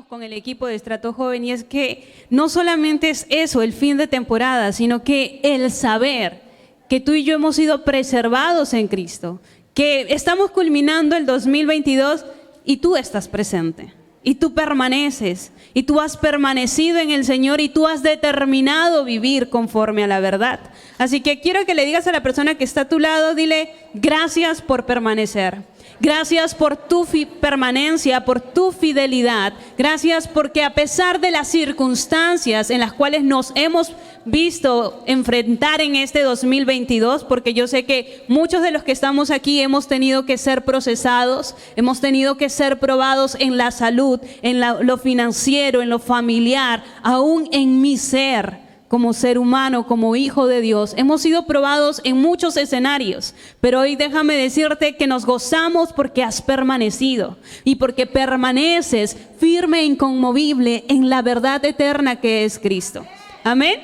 con el equipo de Estrato Joven, y es que no solamente es eso, el fin de temporada, sino que el saber que tú y yo hemos sido preservados en Cristo, que estamos culminando el 2022 y tú estás presente, y tú permaneces, y tú has permanecido en el Señor, y tú has determinado vivir conforme a la verdad. Así que quiero que le digas a la persona que está a tu lado, dile: gracias por permanecer. Gracias por tu permanencia, por tu fidelidad. Gracias porque a pesar de las circunstancias en las cuales nos hemos visto enfrentar en este 2022, porque yo sé que muchos de los que estamos aquí hemos tenido que ser procesados, hemos tenido que ser probados en la salud, en lo financiero, en lo familiar, aún en mi ser. Como ser humano, como hijo de Dios, hemos sido probados en muchos escenarios, pero hoy déjame decirte que nos gozamos porque has permanecido y porque permaneces firme e inconmovible en la verdad eterna que es Cristo. Amén.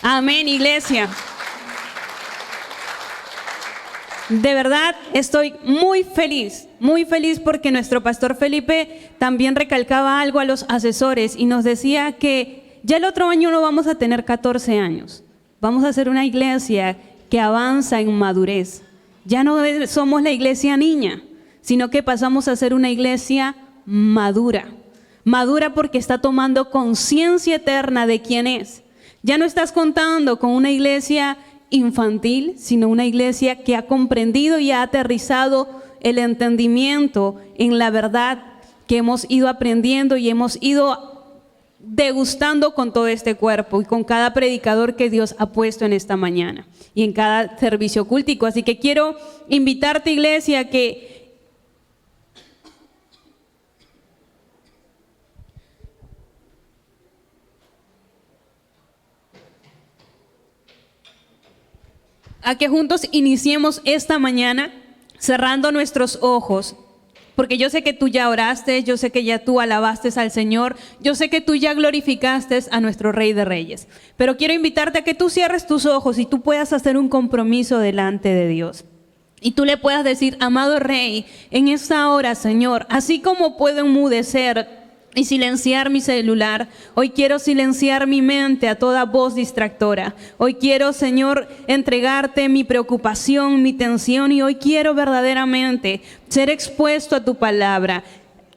Amén, iglesia. De verdad estoy muy feliz porque nuestro pastor Felipe también recalcaba algo a los asesores y nos decía que ya el otro año no vamos a tener 14 años. Vamos a ser una iglesia que avanza en madurez. Ya no somos la iglesia niña, sino que pasamos a ser una iglesia madura. Madura porque está tomando conciencia eterna de quién es. Ya no estás contando con una iglesia infantil, sino una iglesia que ha comprendido y ha aterrizado el entendimiento en la verdad que hemos ido aprendiendo y hemos ido degustando con todo este cuerpo y con cada predicador que Dios ha puesto en esta mañana y en cada servicio cultico. Así que quiero invitarte, iglesia, a que juntos iniciemos esta mañana cerrando nuestros ojos. Porque yo sé que tú ya oraste, yo sé que ya tú alabaste al Señor, yo sé que tú ya glorificaste a nuestro Rey de Reyes. Pero quiero invitarte a que tú cierres tus ojos y tú puedas hacer un compromiso delante de Dios. Y tú le puedas decir: amado Rey, en esta hora, Señor, así como puedo enmudecer y silenciar mi celular, hoy quiero silenciar mi mente a toda voz distractora. Hoy quiero, Señor, entregarte mi preocupación, mi tensión, y hoy quiero verdaderamente ser expuesto a tu palabra.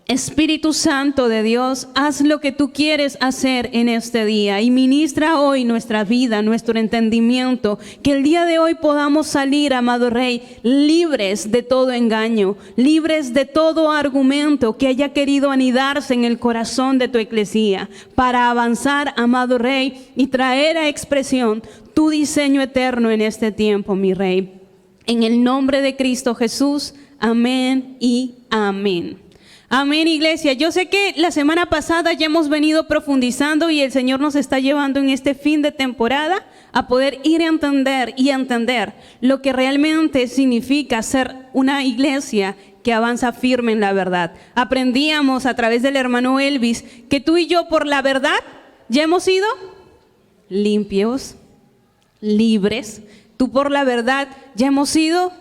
Espíritu Santo de Dios, haz lo que tú quieres hacer en este día y ministra hoy nuestra vida, nuestro entendimiento, que el día de hoy podamos salir, amado Rey, libres de todo engaño, libres de todo argumento que haya querido anidarse en el corazón de tu eclesía, para avanzar, amado Rey, y traer a expresión tu diseño eterno en este tiempo, mi Rey. En el nombre de Cristo Jesús, amén y amén. Amén, iglesia. Yo sé que la semana pasada ya hemos venido profundizando y el Señor nos está llevando en este fin de temporada a poder ir a entender lo que realmente significa ser una iglesia que avanza firme en la verdad. Aprendíamos a través del hermano Elvis que tú y yo por la verdad ya hemos sido limpios, libres. Tú por la verdad ya hemos sido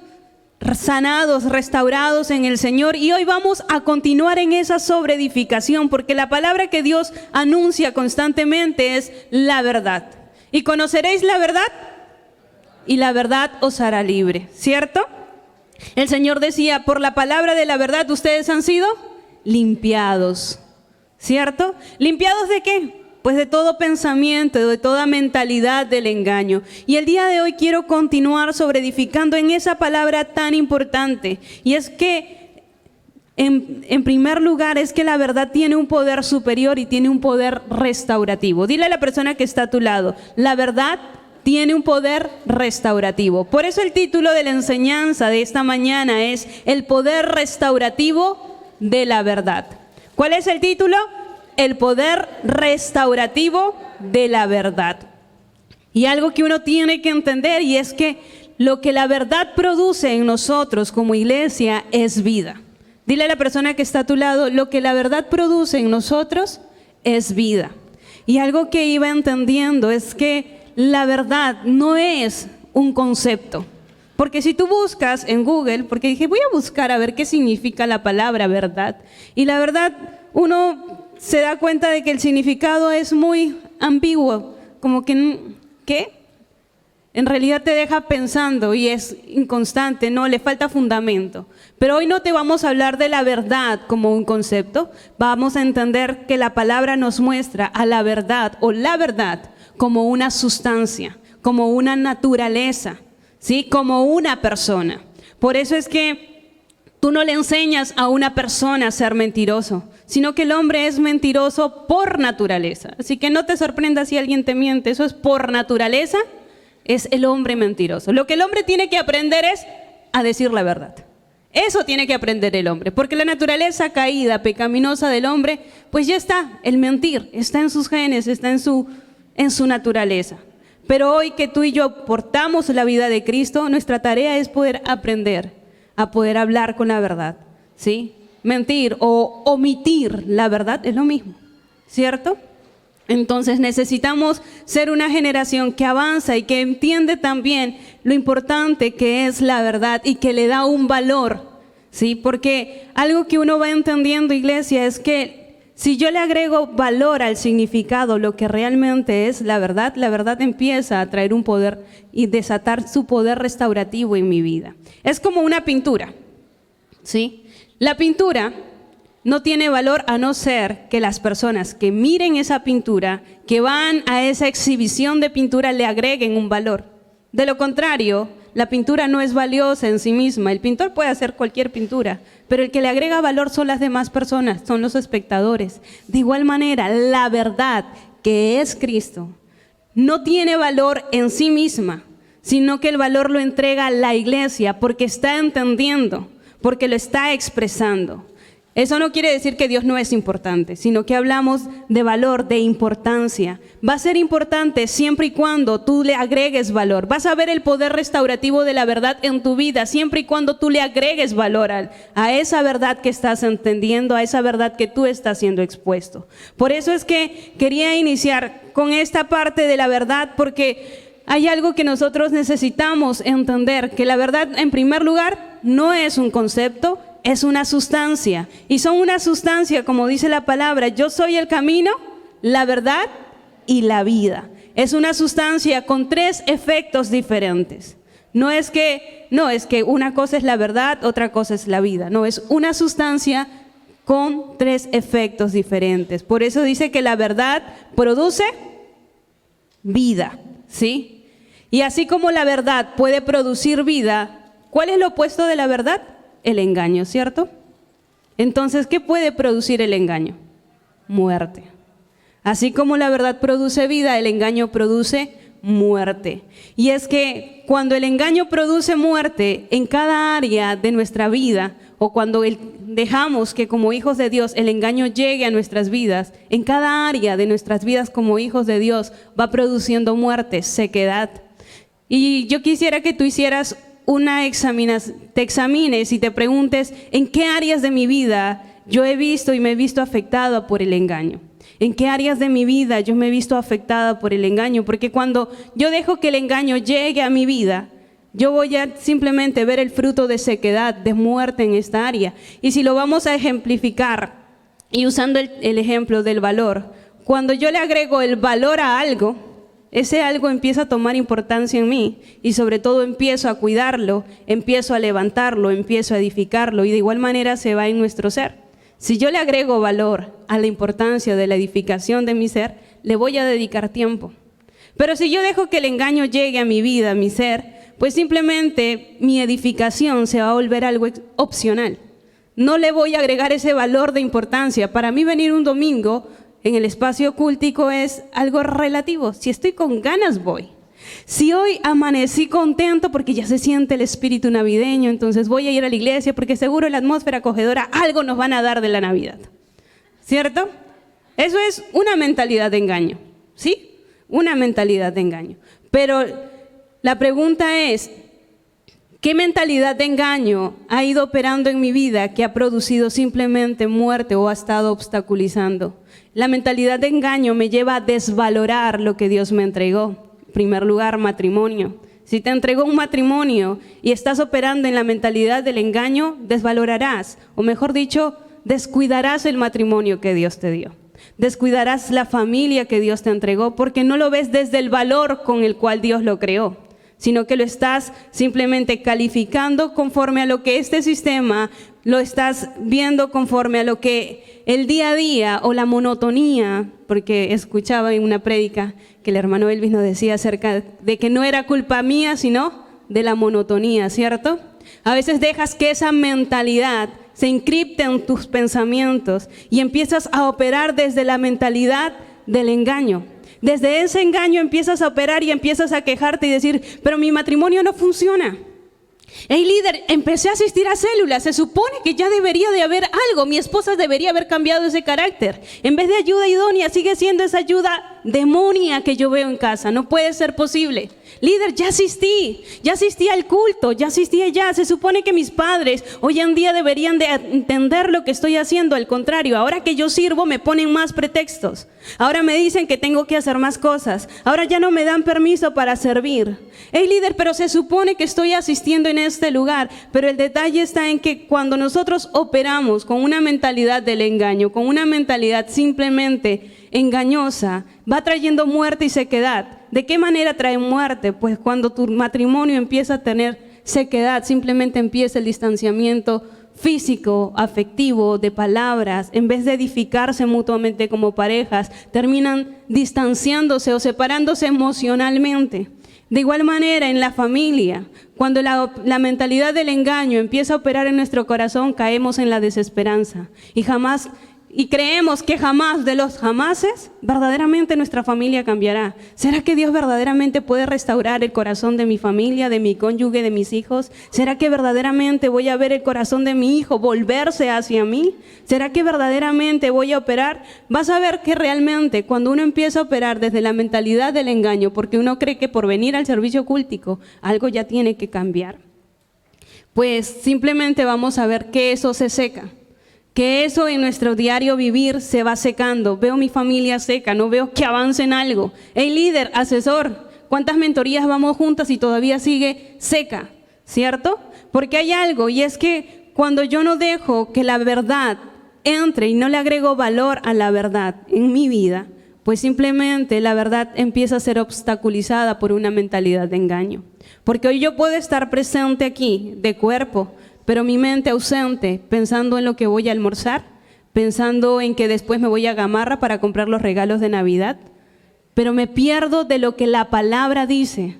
sanados, restaurados en el Señor, y hoy vamos a continuar en esa sobreedificación, porque la palabra que Dios anuncia constantemente es la verdad. Y conoceréis la verdad y la verdad os hará libre, ¿cierto? El Señor decía: por la palabra de la verdad ustedes han sido limpiados, ¿cierto? ¿Limpiados de qué? Pues de todo pensamiento, de toda mentalidad del engaño. Y el día de hoy quiero continuar sobreedificando en esa palabra tan importante. Y es que, en primer lugar, es que la verdad tiene un poder superior y tiene un poder restaurativo. Dile a la persona que está a tu lado: la verdad tiene un poder restaurativo. Por eso el título de la enseñanza de esta mañana es el poder restaurativo de la verdad. ¿Cuál es el título? El poder restaurativo de la verdad. Y algo que uno tiene que entender, y es que lo que la verdad produce en nosotros como iglesia es vida. Dile a la persona que está a tu lado: lo que la verdad produce en nosotros es vida. Y algo que iba entendiendo es que la verdad no es un concepto. Porque si tú buscas en Google, porque dije voy a buscar a ver qué significa la palabra verdad, y la verdad uno se da cuenta de que el significado es muy ambiguo, como que, ¿qué? En realidad te deja pensando y es inconstante, no, le falta fundamento. Pero hoy no te vamos a hablar de la verdad como un concepto, vamos a entender que la palabra nos muestra a la verdad o la verdad como una sustancia, como una naturaleza, ¿sí? Como una persona. Por eso es que tú no le enseñas a una persona a ser mentiroso, sino que el hombre es mentiroso por naturaleza. Así que no te sorprendas si alguien te miente, eso es por naturaleza. Es el hombre mentiroso. Lo que el hombre tiene que aprender es a decir la verdad. Eso tiene que aprender el hombre, porque la naturaleza caída, pecaminosa del hombre, pues ya está, el mentir, está en sus genes, está en su naturaleza. Pero hoy que tú y yo portamos la vida de Cristo, nuestra tarea es poder aprender a poder hablar con la verdad, ¿sí? Mentir o omitir la verdad es lo mismo, ¿cierto? Entonces necesitamos ser una generación que avanza y que entiende también lo importante que es la verdad y que le da un valor, ¿sí? Porque algo que uno va entendiendo, iglesia, es que si yo le agrego valor al significado, lo que realmente es la verdad empieza a traer un poder y desatar su poder restaurativo en mi vida. Es como una pintura, ¿sí? La pintura no tiene valor a no ser que las personas que miren esa pintura, que van a esa exhibición de pintura, le agreguen un valor. De lo contrario, la pintura no es valiosa en sí misma. El pintor puede hacer cualquier pintura, pero el que le agrega valor son las demás personas, son los espectadores. De igual manera, la verdad que es Cristo no tiene valor en sí misma, sino que el valor lo entrega la iglesia porque está entendiendo, porque lo está expresando. Eso no quiere decir que Dios no es importante, sino que hablamos de valor, de importancia. Va a ser importante siempre y cuando tú le agregues valor. Vas a ver el poder restaurativo de la verdad en tu vida siempre y cuando tú le agregues valor a esa verdad que estás entendiendo, a esa verdad que tú estás siendo expuesto. Por eso es que quería iniciar con esta parte de la verdad, porque hay algo que nosotros necesitamos entender, que la verdad en primer lugar no es un concepto, es una sustancia, y son una sustancia, como dice la palabra, yo soy el camino, la verdad y la vida. Es una sustancia con 3 efectos diferentes. No es que una cosa es la verdad, otra cosa es la vida. No, es una sustancia con 3 efectos diferentes. Por eso dice que la verdad produce vida, ¿sí? Y así como la verdad puede producir vida, ¿cuál es lo opuesto de la verdad? El engaño, ¿cierto? Entonces, ¿qué puede producir el engaño? Muerte. Así como la verdad produce vida, el engaño produce muerte. Y es que cuando el engaño produce muerte en cada área de nuestra vida, o cuando dejamos que como hijos de Dios el engaño llegue a nuestras vidas, en cada área de nuestras vidas como hijos de Dios va produciendo muerte, sequedad. Y yo quisiera que tú hicieras te examines y te preguntes en qué áreas de mi vida yo he visto y me he visto afectada por el engaño. ¿En qué áreas de mi vida yo me he visto afectada por el engaño? Porque cuando yo dejo que el engaño llegue a mi vida, yo voy a simplemente ver el fruto de sequedad, de muerte en esta área. Y si lo vamos a ejemplificar y usando el ejemplo del valor, cuando yo le agrego el valor a algo, ese algo empieza a tomar importancia en mí y sobre todo empiezo a cuidarlo, empiezo a levantarlo, empiezo a edificarlo y de igual manera se va en nuestro ser. Si yo le agrego valor a la importancia de la edificación de mi ser, le voy a dedicar tiempo. Pero si yo dejo que el engaño llegue a mi vida, a mi ser, pues simplemente mi edificación se va a volver algo opcional. No le voy a agregar ese valor de importancia. Para mí venir un domingo en el espacio cultico es algo relativo. Si estoy con ganas, voy. Si hoy amanecí contento porque ya se siente el espíritu navideño, entonces voy a ir a la iglesia porque seguro la atmósfera acogedora algo nos van a dar de la Navidad. ¿Cierto? Eso es una mentalidad de engaño, ¿sí? Una mentalidad de engaño. Pero la pregunta es, ¿qué mentalidad de engaño ha ido operando en mi vida que ha producido simplemente muerte o ha estado obstaculizando? La mentalidad de engaño me lleva a desvalorar lo que Dios me entregó. En primer lugar, matrimonio. Si te entregó un matrimonio y estás operando en la mentalidad del engaño, desvalorarás, o mejor dicho, descuidarás el matrimonio que Dios te dio. Descuidarás la familia que Dios te entregó porque no lo ves desde el valor con el cual Dios lo creó, sino que lo estás simplemente calificando conforme a lo que este sistema, lo estás viendo conforme a lo que el día a día o la monotonía, porque escuchaba en una prédica que el hermano Elvis nos decía acerca de que no era culpa mía, sino de la monotonía, ¿cierto? A veces dejas que esa mentalidad se encripte en tus pensamientos y empiezas a operar desde la mentalidad del engaño. Desde ese engaño empiezas a operar y empiezas a quejarte y decir, pero mi matrimonio no funciona. Hey líder, empecé a asistir a células, se supone que ya debería de haber algo, mi esposa debería haber cambiado ese carácter. En vez de ayuda idónea, sigue siendo esa ayuda demonia que yo veo en casa, no puede ser posible. Líder, ya asistí al culto, ya asistí allá. Se supone que mis padres hoy en día deberían de entender lo que estoy haciendo. Al contrario, ahora que yo sirvo me ponen más pretextos. Ahora me dicen que tengo que hacer más cosas. Ahora ya no me dan permiso para servir. Hey líder, pero se supone que estoy asistiendo en este lugar. Pero el detalle está en que cuando nosotros operamos con una mentalidad del engaño, con una mentalidad simplemente engañosa, va trayendo muerte y sequedad. ¿De qué manera trae muerte? Pues cuando tu matrimonio empieza a tener sequedad, simplemente empieza el distanciamiento físico, afectivo, de palabras. En vez de edificarse mutuamente como parejas, terminan distanciándose o separándose emocionalmente. De igual manera, en la familia, cuando la mentalidad del engaño empieza a operar en nuestro corazón, caemos en la desesperanza y creemos que jamás de los jamases verdaderamente nuestra familia cambiará. ¿Será que Dios verdaderamente puede restaurar el corazón de mi familia, de mi cónyuge, de mis hijos? ¿Será que verdaderamente voy a ver el corazón de mi hijo volverse hacia mí? ¿Será que verdaderamente voy a operar? Vas a ver que realmente cuando uno empieza a operar desde la mentalidad del engaño, porque uno cree que por venir al servicio cultico algo ya tiene que cambiar, pues simplemente vamos a ver que eso se seca. Que eso en nuestro diario vivir se va secando. Veo mi familia seca, no veo que avance en algo. Hey líder, asesor, ¿cuántas mentorías vamos juntas y todavía sigue seca? ¿Cierto? Porque hay algo, y es que cuando yo no dejo que la verdad entre y no le agrego valor a la verdad en mi vida, pues simplemente la verdad empieza a ser obstaculizada por una mentalidad de engaño. Porque hoy yo puedo estar presente aquí de cuerpo, pero mi mente ausente, pensando en lo que voy a almorzar, pensando en que después me voy a Gamarra para comprar los regalos de Navidad, pero me pierdo de lo que la palabra dice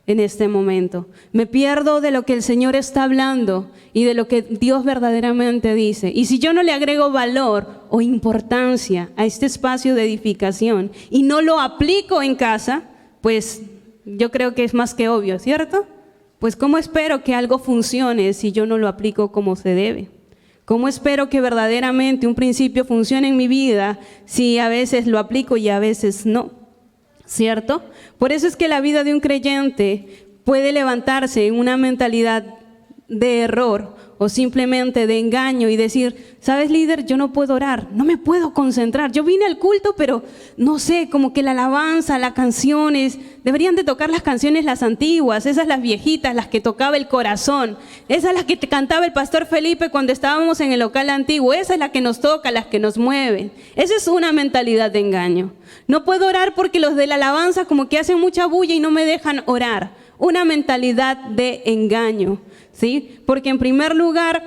en este momento. Me pierdo de lo que el Señor está hablando y de lo que Dios verdaderamente dice. Y si yo no le agrego valor o importancia a este espacio de edificación y no lo aplico en casa, pues yo creo que es más que obvio, ¿cierto? Pues ¿cómo espero que algo funcione si yo no lo aplico como se debe? ¿Cómo espero que verdaderamente un principio funcione en mi vida si a veces lo aplico y a veces no? ¿Cierto? Por eso es que la vida de un creyente puede levantarse en una mentalidad de error o simplemente de engaño y decir, ¿sabes líder? Yo no puedo orar, no me puedo concentrar. Yo vine al culto, pero no sé, como que la alabanza, las canciones, deberían de tocar las canciones las antiguas, esas las viejitas, las que tocaba el corazón, esas las que te cantaba el pastor Felipe cuando estábamos en el local antiguo, esa es la que nos toca, las que nos mueven. Esa es una mentalidad de engaño. No puedo orar porque los de la alabanza como que hacen mucha bulla y no me dejan orar. Una mentalidad de engaño, ¿sí? Porque en primer lugar,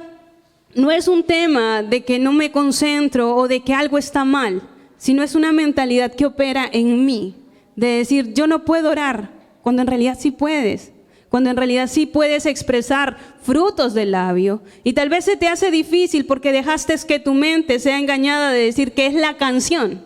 no es un tema de que no me concentro o de que algo está mal, sino es una mentalidad que opera en mí, de decir, yo no puedo orar, cuando en realidad sí puedes, cuando en realidad sí puedes expresar frutos del labio. Y tal vez se te hace difícil porque dejaste que tu mente sea engañada de decir que es la canción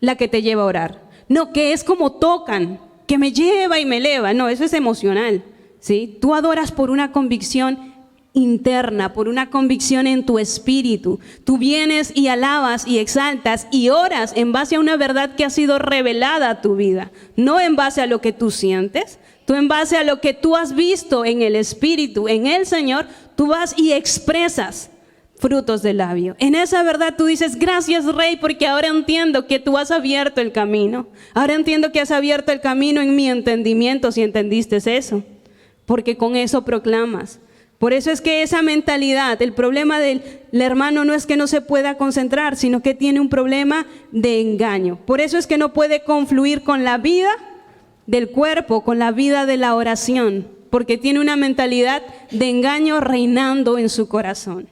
la que te lleva a orar. No, que es como tocan, que me lleva y me eleva. No, eso es emocional, ¿sí? Tú adoras por una convicción interna, por una convicción en tu espíritu. Tú vienes y alabas y exaltas y oras en base a una verdad que ha sido revelada a tu vida, no en base a lo que tú sientes. Tú en base a lo que tú has visto en el espíritu, en el Señor, tú vas y expresas frutos del labio. En esa verdad tú dices, gracias Rey, porque ahora entiendo que tú has abierto el camino. Ahora entiendo que has abierto el camino en mi entendimiento, si entendiste eso. Porque con eso proclamas. Por eso es que esa mentalidad, el problema del hermano no es que no se pueda concentrar, sino que tiene un problema de engaño. Por eso es que no puede confluir con la vida del cuerpo, con la vida de la oración, porque tiene una mentalidad de engaño reinando en su corazón.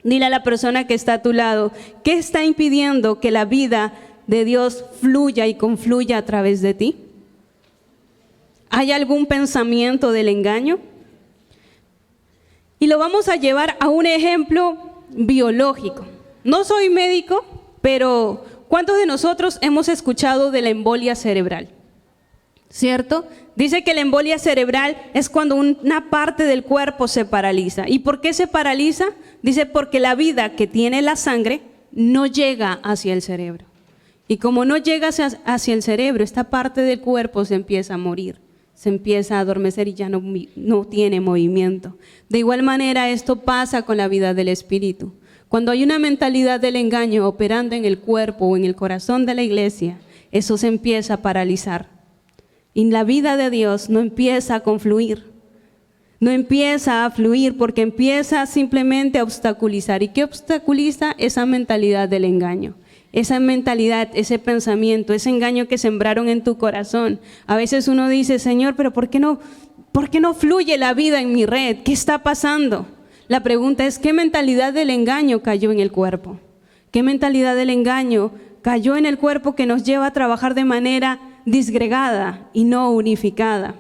Dile a la persona que está a tu lado, ¿qué está impidiendo que la vida de Dios fluya y confluya a través de ti? ¿Hay algún pensamiento del engaño? Y lo vamos a llevar a un ejemplo biológico. No soy médico, pero ¿cuántos de nosotros hemos escuchado de la embolia cerebral? ¿Cierto? Dice que la embolia cerebral es cuando una parte del cuerpo se paraliza. ¿Y por qué se paraliza? Dice porque la vida que tiene la sangre no llega hacia el cerebro. Y como no llega hacia el cerebro, esta parte del cuerpo se empieza a morir. Se empieza a adormecer y ya no tiene movimiento. De igual manera, esto pasa con la vida del espíritu. Cuando hay una mentalidad del engaño operando en el cuerpo o en el corazón de la iglesia, eso se empieza a paralizar. Y la vida de Dios no empieza a confluir. No empieza a fluir porque empieza simplemente a obstaculizar. ¿Y qué obstaculiza? Esa mentalidad del engaño. Esa mentalidad, ese pensamiento, ese engaño que sembraron en tu corazón. A veces uno dice, Señor, pero ¿por qué no fluye la vida en mi red? ¿Qué está pasando? La pregunta es, ¿qué mentalidad del engaño cayó en el cuerpo? ¿Qué mentalidad del engaño cayó en el cuerpo que nos lleva a trabajar de manera disgregada y no unificada?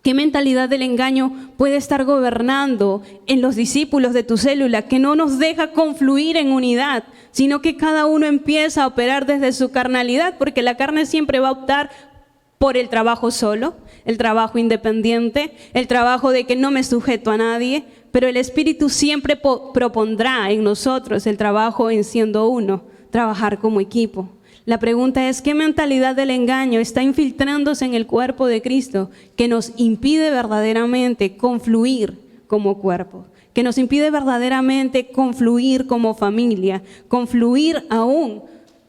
¿Qué mentalidad del engaño puede estar gobernando en los discípulos de tu célula que no nos deja confluir en unidad, sino que cada uno empieza a operar desde su carnalidad? Porque la carne siempre va a optar por el trabajo solo, el trabajo independiente, el trabajo de que no me sujeto a nadie, pero el Espíritu siempre propondrá en nosotros el trabajo en siendo uno, trabajar como equipo. La pregunta es, ¿qué mentalidad del engaño está infiltrándose en el cuerpo de Cristo que nos impide verdaderamente confluir como cuerpo? Que nos impide verdaderamente confluir como familia, confluir aún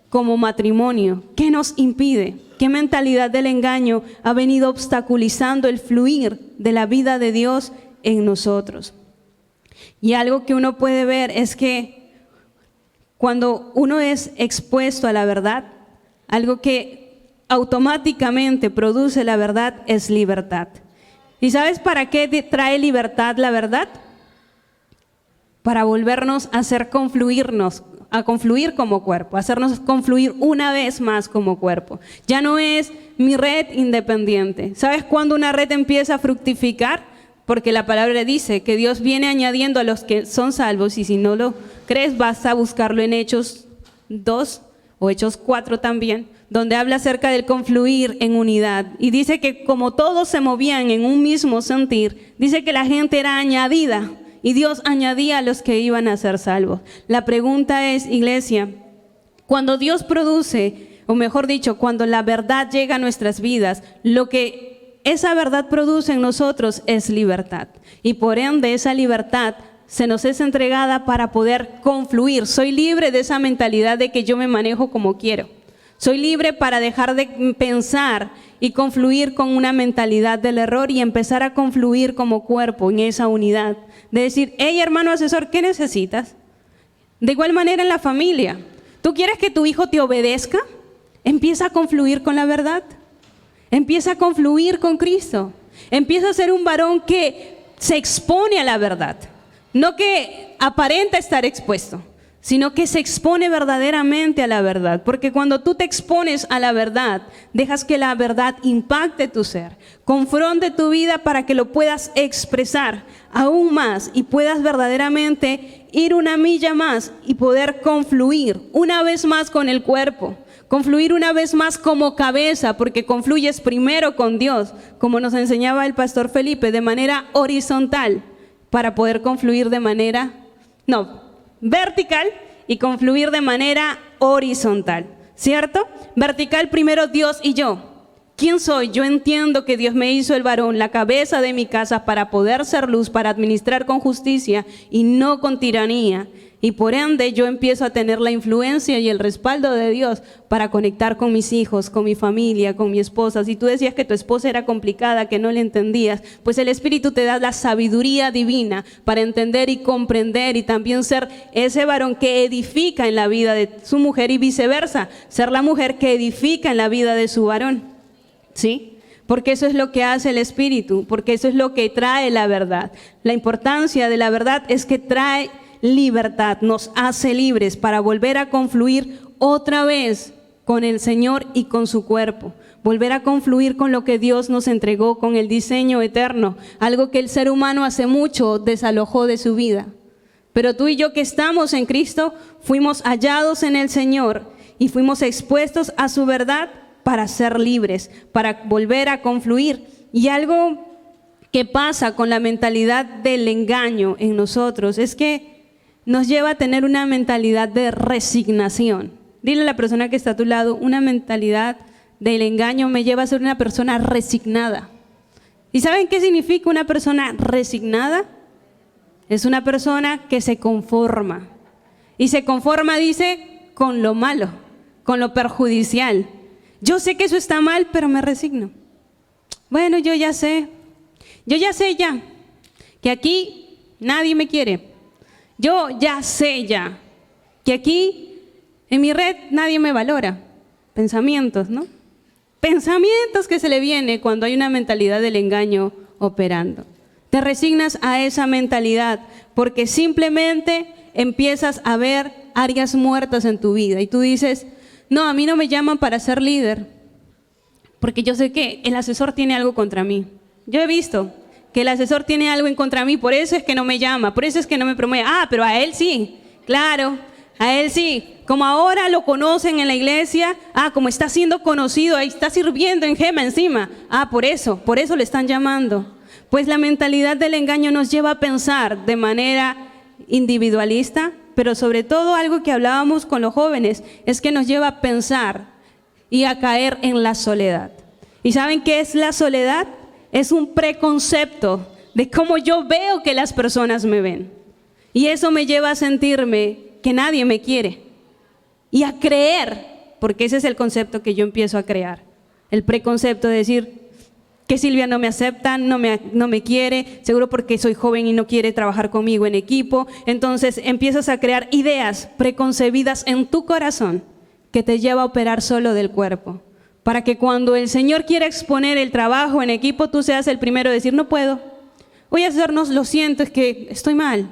como matrimonio. ¿Qué nos impide? ¿Qué mentalidad del engaño ha venido obstaculizando el fluir de la vida de Dios en nosotros? Y algo que uno puede ver es que cuando uno es expuesto a la verdad, algo que automáticamente produce la verdad es libertad. ¿Y sabes para qué trae libertad la verdad? Para volvernos a hacer a confluir como cuerpo, hacernos confluir una vez más como cuerpo. Ya no es mi red independiente. ¿Sabes cuándo una red empieza a fructificar? Porque la palabra dice que Dios viene añadiendo a los que son salvos, y si no lo crees vas a buscarlo en Hechos 2 o Hechos 4 también, donde habla acerca del confluir en unidad. Y dice que como todos se movían en un mismo sentir, dice que la gente era añadida y Dios añadía a los que iban a ser salvos. La pregunta es, iglesia, cuando Dios produce, o mejor dicho, cuando la verdad llega a nuestras vidas, lo que esa verdad produce en nosotros es libertad. Y por ende esa libertad se nos es entregada para poder confluir. Soy libre de esa mentalidad de que yo me manejo como quiero. Soy libre para dejar de pensar y confluir con una mentalidad del error y empezar a confluir como cuerpo en esa unidad. De decir, hey hermano asesor, ¿qué necesitas? De igual manera en la familia. ¿Tú quieres que tu hijo te obedezca? Empieza a confluir con la verdad. Empieza a confluir con Cristo. Empieza a ser un varón que se expone a la verdad. No que aparenta estar expuesto, sino que se expone verdaderamente a la verdad. Porque cuando tú te expones a la verdad, dejas que la verdad impacte tu ser, confronte tu vida para que lo puedas expresar aún más y puedas verdaderamente ir una milla más y poder confluir una vez más con el cuerpo. Confluir una vez más como cabeza, porque confluyes primero con Dios, como nos enseñaba el pastor Felipe, de manera horizontal, para poder confluir de manera, vertical y confluir de manera horizontal, ¿cierto? Vertical primero Dios y yo. ¿Quién soy? Yo entiendo que Dios me hizo el varón, la cabeza de mi casa, para poder ser luz, para administrar con justicia y no con tiranía. Y por ende yo empiezo a tener la influencia y el respaldo de Dios para conectar con mis hijos, con mi familia, con mi esposa. Si tú decías que tu esposa era complicada, que no le entendías, pues el Espíritu te da la sabiduría divina para entender y comprender y también ser ese varón que edifica en la vida de su mujer y viceversa, ser la mujer que edifica en la vida de su varón. ¿Sí? Porque eso es lo que hace el Espíritu, porque eso es lo que trae la verdad. La importancia de la verdad es que trae libertad, nos hace libres para volver a confluir otra vez con el Señor y con su cuerpo, volver a confluir con lo que Dios nos entregó, con el diseño eterno, algo que el ser humano hace mucho desalojó de su vida. Pero tú y yo que estamos en Cristo, fuimos hallados en el Señor y fuimos expuestos a su verdad para ser libres, para volver a confluir. Y algo que pasa con la mentalidad del engaño en nosotros es que nos lleva a tener una mentalidad de resignación. Dile a la persona que está a tu lado, una mentalidad del engaño me lleva a ser una persona resignada. ¿Y saben qué significa una persona resignada? Es una persona que se conforma. Y se conforma, dice, con lo malo, con lo perjudicial. Yo sé que eso está mal, pero me resigno. Bueno, yo ya sé que aquí nadie me quiere. Yo ya sé que aquí en mi red nadie me valora. Pensamientos, ¿no? Pensamientos que se le viene cuando hay una mentalidad del engaño operando. Te resignas a esa mentalidad porque simplemente empiezas a ver áreas muertas en tu vida y tú dices, no, a mí no me llaman para ser líder porque yo sé que el asesor tiene algo contra mí. Yo he visto que el asesor tiene algo en contra de mí, por eso es que no me llama, por eso es que no me promueve. Ah, pero a él sí, claro, a él sí. Como ahora lo conocen en la iglesia, como está siendo conocido, ahí está sirviendo en Gema encima. Por eso le están llamando. Pues la mentalidad del engaño nos lleva a pensar de manera individualista, pero sobre todo algo que hablábamos con los jóvenes, es que nos lleva a pensar y a caer en la soledad. ¿Y saben qué es la soledad? Es un preconcepto de cómo yo veo que las personas me ven. Y eso me lleva a sentirme que nadie me quiere. Y a creer, porque ese es el concepto que yo empiezo a crear. El preconcepto de decir que Silvia no me acepta, no me quiere, seguro porque soy joven y no quiere trabajar conmigo en equipo. Entonces empiezas a crear ideas preconcebidas en tu corazón que te lleva a operar solo del cuerpo. Para que cuando el Señor quiera exponer el trabajo en equipo, tú seas el primero a decir, no puedo. Voy a hacernos, lo siento, es que estoy mal.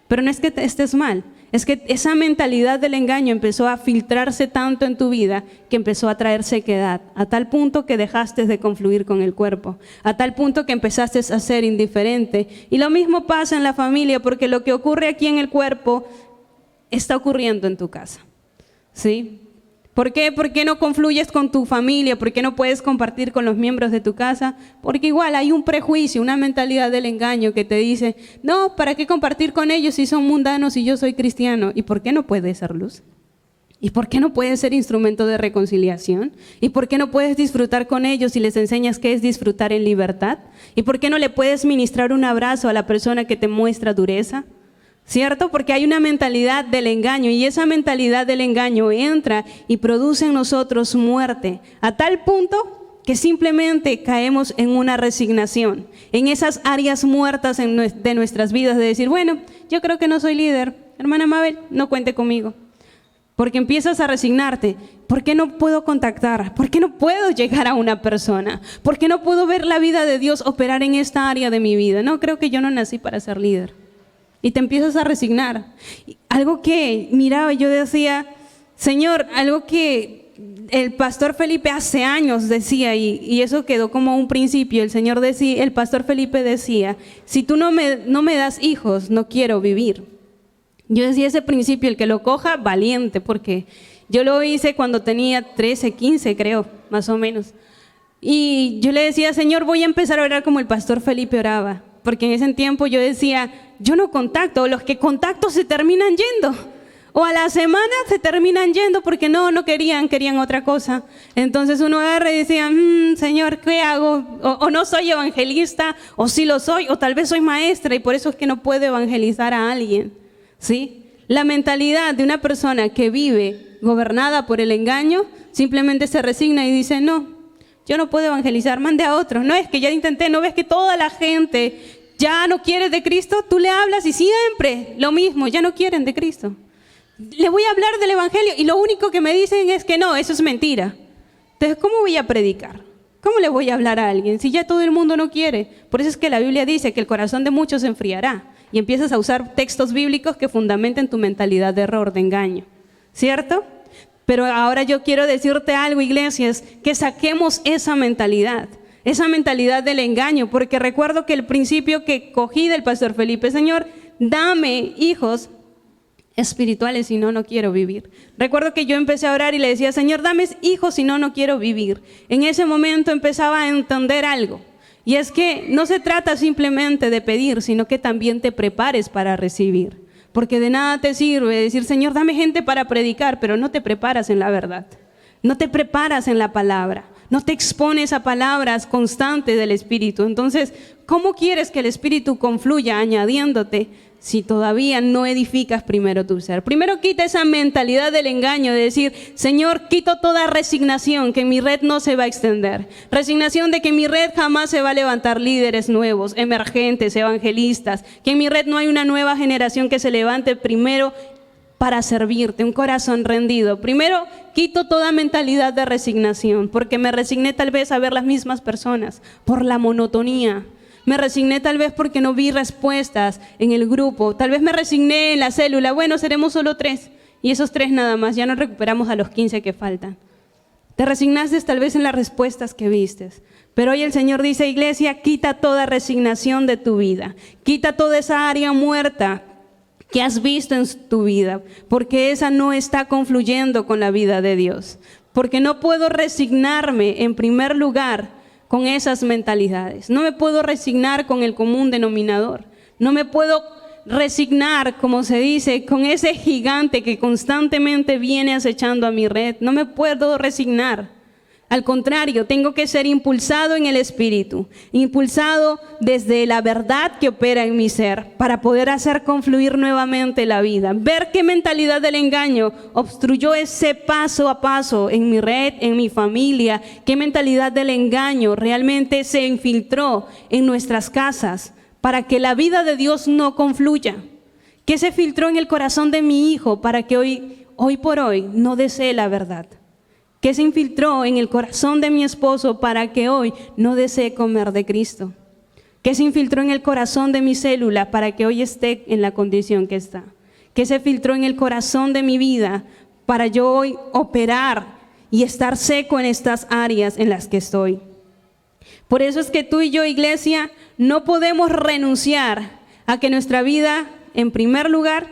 Pero no es que estés mal, es que esa mentalidad del engaño empezó a filtrarse tanto en tu vida que empezó a traer sequedad, a tal punto que dejaste de confluir con el cuerpo, a tal punto que empezaste a ser indiferente. Y lo mismo pasa en la familia, porque lo que ocurre aquí en el cuerpo está ocurriendo en tu casa. ¿Sí? ¿Por qué? ¿Por qué no confluyes con tu familia? ¿Por qué no puedes compartir con los miembros de tu casa? Porque igual hay un prejuicio, una mentalidad del engaño que te dice, no, ¿para qué compartir con ellos si son mundanos y yo soy cristiano? ¿Y por qué no puedes ser luz? ¿Y por qué no puedes ser instrumento de reconciliación? ¿Y por qué no puedes disfrutar con ellos si les enseñas qué es disfrutar en libertad? ¿Y por qué no le puedes ministrar un abrazo a la persona que te muestra dureza? ¿Cierto? Porque hay una mentalidad del engaño y esa mentalidad del engaño entra y produce en nosotros muerte, a tal punto que simplemente caemos en una resignación, en esas áreas muertas de nuestras vidas de decir, bueno, yo creo que no soy líder, hermana Mabel, no cuente conmigo. Porque empiezas a resignarte. ¿Por qué no puedo contactar? ¿Por qué no puedo llegar a una persona? ¿Por qué no puedo ver la vida de Dios operar en esta área de mi vida? No, creo que yo no nací para ser líder. Y te empiezas a resignar. Algo que miraba, yo decía, Señor, algo que el pastor Felipe hace años decía, y eso quedó como un principio. El pastor Felipe decía, si tú no me das hijos, no quiero vivir. Yo decía ese principio, el que lo coja, valiente, porque yo lo hice cuando tenía 13, 15, creo, más o menos. Y yo le decía, Señor, voy a empezar a orar como el pastor Felipe oraba. Porque en ese tiempo yo decía, yo no contacto, los que contacto se terminan yendo. O a la semana se terminan yendo porque no querían otra cosa. Entonces uno agarra y decía, Señor, ¿qué hago? O no soy evangelista, o sí lo soy, o tal vez soy maestra y por eso es que no puedo evangelizar a alguien. ¿Sí? La mentalidad de una persona que vive gobernada por el engaño simplemente se resigna y dice, no, yo no puedo evangelizar, mande a otro. No, es que ya intenté, ¿no ves que toda la gente ya no quiere de Cristo? Tú le hablas y siempre lo mismo, ya no quieren de Cristo. Le voy a hablar del evangelio y lo único que me dicen es que no, eso es mentira. Entonces, ¿cómo voy a predicar? ¿Cómo le voy a hablar a alguien si ya todo el mundo no quiere? Por eso es que la Biblia dice que el corazón de muchos se enfriará y empiezas a usar textos bíblicos que fundamenten tu mentalidad de error, de engaño, ¿cierto? Pero ahora yo quiero decirte algo, iglesias, que saquemos esa mentalidad del engaño, porque recuerdo que el principio que cogí del pastor Felipe, Señor, dame hijos espirituales, si no, no quiero vivir. Recuerdo que yo empecé a orar y le decía, Señor, dame hijos, si no, no quiero vivir. En ese momento empezaba a entender algo, y es que no se trata simplemente de pedir, sino que también te prepares para recibir. Porque de nada te sirve decir, Señor, dame gente para predicar, pero no te preparas en la verdad, no te preparas en la palabra, no te expones a palabras constantes del Espíritu. Entonces, ¿cómo quieres que el Espíritu confluya añadiéndote si todavía no edificas primero tu ser? Primero quita esa mentalidad del engaño de decir, Señor, quito toda resignación, que mi red no se va a extender. Resignación de que en mi red jamás se va a levantar líderes nuevos, emergentes, evangelistas, que en mi red no hay una nueva generación que se levante primero para servirte, un corazón rendido. Primero quito toda mentalidad de resignación, porque me resigné tal vez a ver las mismas personas por la monotonía. Me resigné tal vez porque no vi respuestas en el grupo. Tal vez me resigné en la célula. Bueno, seremos solo 3. Y esos 3 nada más. Ya no recuperamos a los 15 que faltan. Te resignaste tal vez en las respuestas que vistes. Pero hoy el Señor dice, iglesia, quita toda resignación de tu vida. Quita toda esa área muerta que has visto en tu vida. Porque esa no está confluyendo con la vida de Dios. Porque no puedo resignarme en primer lugar con esas mentalidades. No me puedo resignar con el común denominador. No me puedo resignar, como se dice, con ese gigante que constantemente viene acechando a mi red. No me puedo resignar. Al contrario, tengo que ser impulsado en el Espíritu, impulsado desde la verdad que opera en mi ser para poder hacer confluir nuevamente la vida. Ver qué mentalidad del engaño obstruyó ese paso a paso en mi red, en mi familia, qué mentalidad del engaño realmente se infiltró en nuestras casas para que la vida de Dios no confluya. ¿Qué se filtró en el corazón de mi hijo para que hoy por hoy no desee la verdad? ¿Qué se infiltró en el corazón de mi esposo para que hoy no desee comer de Cristo? ¿Qué se infiltró en el corazón de mi célula para que hoy esté en la condición que está? ¿Qué se filtró en el corazón de mi vida para yo hoy operar y estar seco en estas áreas en las que estoy? Por eso es que tú y yo, iglesia, no podemos renunciar a que nuestra vida, en primer lugar,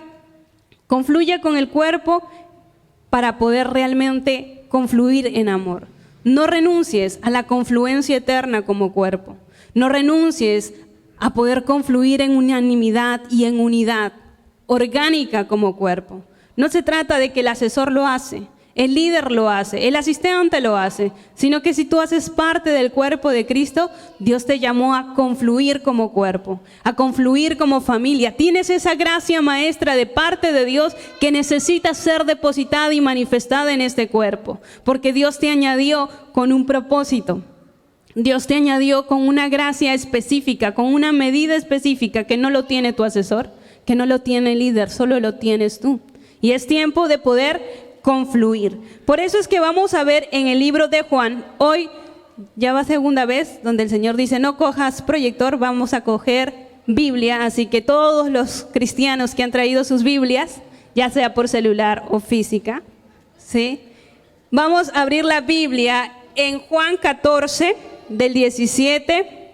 confluya con el cuerpo para poder realmente confluir en amor. No renuncies a la confluencia eterna como cuerpo. No renuncies a poder confluir en unanimidad y en unidad orgánica como cuerpo. No se trata de que el asesor lo hace, el líder lo hace, el asistente lo hace, sino que si tú haces parte del cuerpo de Cristo, Dios te llamó a confluir como cuerpo, a confluir como familia. Tienes esa gracia maestra de parte de Dios que necesita ser depositada y manifestada en este cuerpo, porque Dios te añadió con un propósito. Dios te añadió con una gracia específica, con una medida específica que no lo tiene tu asesor, que no lo tiene el líder, solo lo tienes tú. Y es tiempo de poder confluir. Por eso es que vamos a ver en el libro de Juan, hoy ya va segunda vez, donde el Señor dice, no cojas proyector, vamos a coger Biblia. Así que todos los cristianos que han traído sus Biblias, ya sea por celular o física, ¿sí? Vamos a abrir la Biblia en Juan 14, del 17,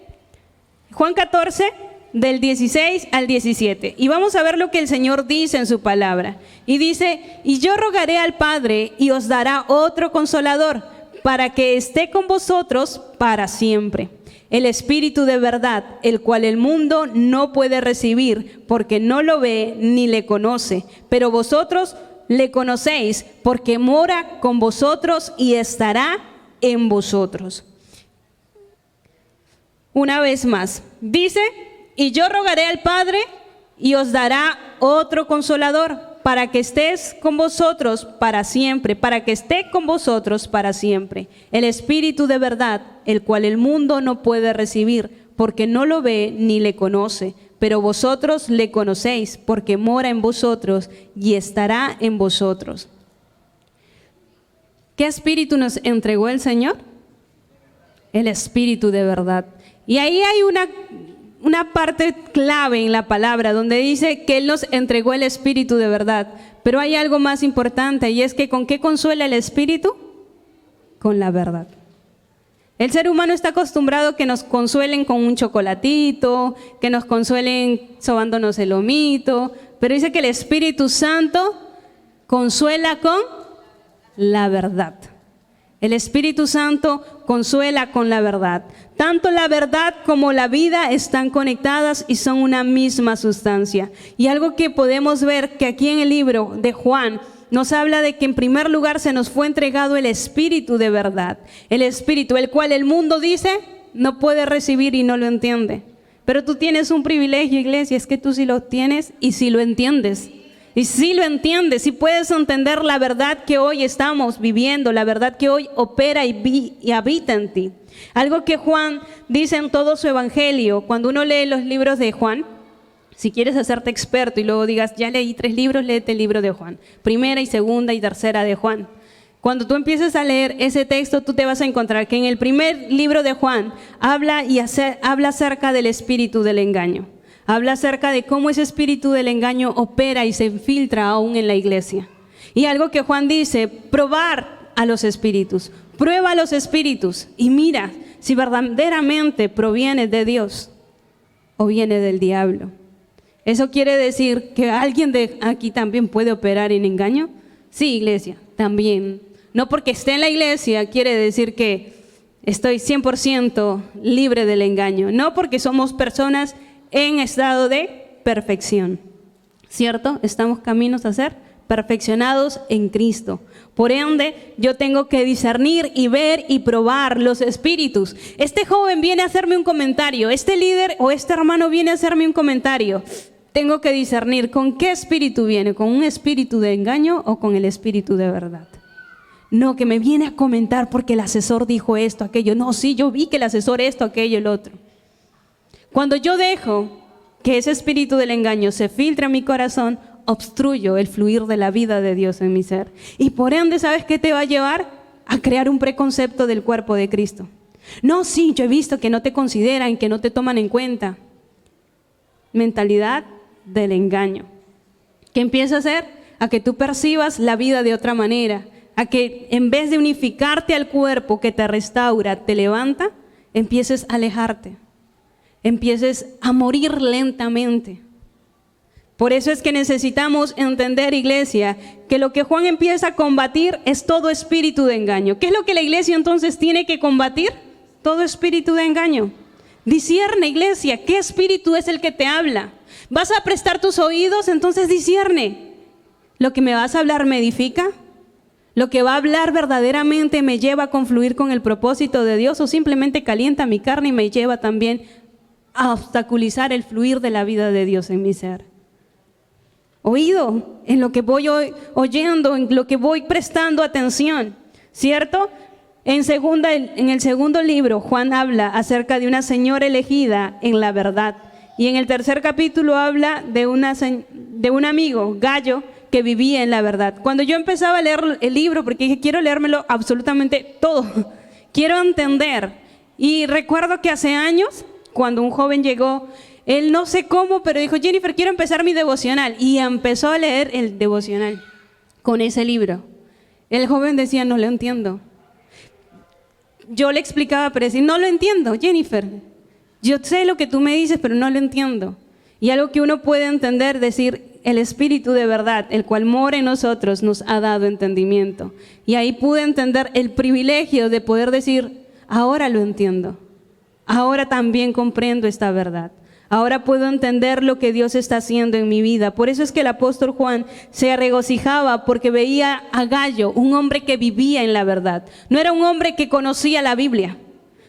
Juan 14, del 16 al 17. Y vamos a ver lo que el Señor dice en su palabra. Y dice, y yo rogaré al Padre y os dará otro consolador para que esté con vosotros para siempre. El Espíritu de verdad, el cual el mundo no puede recibir porque no lo ve ni le conoce. Pero vosotros le conocéis porque mora con vosotros y estará en vosotros. Una vez más, dice, y yo rogaré al Padre y os dará otro consolador para que estés con vosotros para siempre, para que esté con vosotros para siempre. El Espíritu de verdad, el cual el mundo no puede recibir, porque no lo ve ni le conoce, pero vosotros le conocéis, porque mora en vosotros y estará en vosotros. ¿Qué espíritu nos entregó el Señor? El Espíritu de verdad. Y ahí hay una parte clave en la palabra donde dice que Él nos entregó el Espíritu de verdad. Pero hay algo más importante, y es que ¿con qué consuela el Espíritu? Con la verdad. El ser humano está acostumbrado a que nos consuelen con un chocolatito, que nos consuelen sobándonos el lomito, pero dice que el Espíritu Santo consuela con la verdad. El Espíritu Santo consuela con la verdad. Tanto la verdad como la vida están conectadas y son una misma sustancia. Y algo que podemos ver que aquí en el libro de Juan nos habla de que en primer lugar se nos fue entregado el Espíritu de verdad. El Espíritu, el cual el mundo dice no puede recibir y no lo entiende. Pero tú tienes un privilegio, iglesia, es que tú sí lo tienes y sí lo entiendes. Y si lo entiendes, si puedes entender la verdad que hoy estamos viviendo, la verdad que hoy opera y habita en ti. Algo que Juan dice en todo su evangelio, cuando uno lee los libros de Juan, si quieres hacerte experto y luego digas, ya leí 3 libros, léete el libro de Juan. Primera y segunda y tercera de Juan. Cuando tú empieces a leer ese texto, tú te vas a encontrar que en el primer libro de Juan habla acerca del espíritu del engaño. Habla acerca de cómo ese espíritu del engaño opera y se infiltra aún en la iglesia. Y algo que Juan dice, probar a los espíritus. Prueba a los espíritus y mira si verdaderamente proviene de Dios o viene del diablo. ¿Eso quiere decir que alguien de aquí también puede operar en engaño? Sí, iglesia, también. No porque esté en la iglesia quiere decir que estoy 100% libre del engaño. No, porque somos personas en estado de perfección, ¿cierto? Estamos caminos a ser perfeccionados en Cristo. Por ende, yo tengo que discernir y ver y probar los espíritus. Este joven viene a hacerme un comentario, este líder o este hermano viene a hacerme un comentario. Tengo que discernir con qué espíritu viene, con un espíritu de engaño o con el espíritu de verdad. No, que me viene a comentar porque el asesor dijo esto, aquello. No, sí, yo vi que el asesor esto, aquello, el otro. Cuando yo dejo que ese espíritu del engaño se filtre en mi corazón, obstruyo el fluir de la vida de Dios en mi ser. Y por ende, ¿sabes qué te va a llevar? A crear un preconcepto del cuerpo de Cristo. No, sí, yo he visto que no te consideran, que no te toman en cuenta. Mentalidad del engaño. ¿Qué empieza a hacer? A que tú percibas la vida de otra manera. A que en vez de unificarte al cuerpo que te restaura, te levanta, empieces a alejarte. Empieces a morir lentamente. Por eso es que necesitamos entender, iglesia, que lo que Juan empieza a combatir es todo espíritu de engaño. ¿Qué es lo que la iglesia entonces tiene que combatir? Todo espíritu de engaño. Discierne, iglesia, ¿qué espíritu es el que te habla? ¿Vas a prestar tus oídos? Entonces discierne. ¿Lo que me vas a hablar me edifica? ¿Lo que va a hablar verdaderamente me lleva a confluir con el propósito de Dios o simplemente calienta mi carne y me lleva también a obstaculizar el fluir de la vida de Dios en mi ser? Oído, en lo que voy oyendo, en lo que voy prestando atención, ¿cierto? En el segundo libro, Juan habla acerca de una señora elegida en la verdad. Y en el tercer capítulo habla de un amigo, Gallo, que vivía en la verdad. Cuando yo empezaba a leer el libro, porque dije, quiero leérmelo absolutamente todo, quiero entender. Y recuerdo que hace años, cuando un joven llegó, él no sé cómo, pero dijo, Jennifer, quiero empezar mi devocional. Y empezó a leer el devocional con ese libro. El joven decía, no lo entiendo. Yo le explicaba, pero decía, no lo entiendo, Jennifer. Yo sé lo que tú me dices, pero no lo entiendo. Y algo que uno puede entender, decir, el Espíritu de verdad, el cual mora en nosotros, nos ha dado entendimiento. Y ahí pude entender el privilegio de poder decir, ahora lo entiendo. Ahora también comprendo esta verdad. Ahora puedo entender lo que Dios está haciendo en mi vida. Por eso es que el apóstol Juan se regocijaba porque veía a Gallo, un hombre que vivía en la verdad. No era un hombre que conocía la Biblia.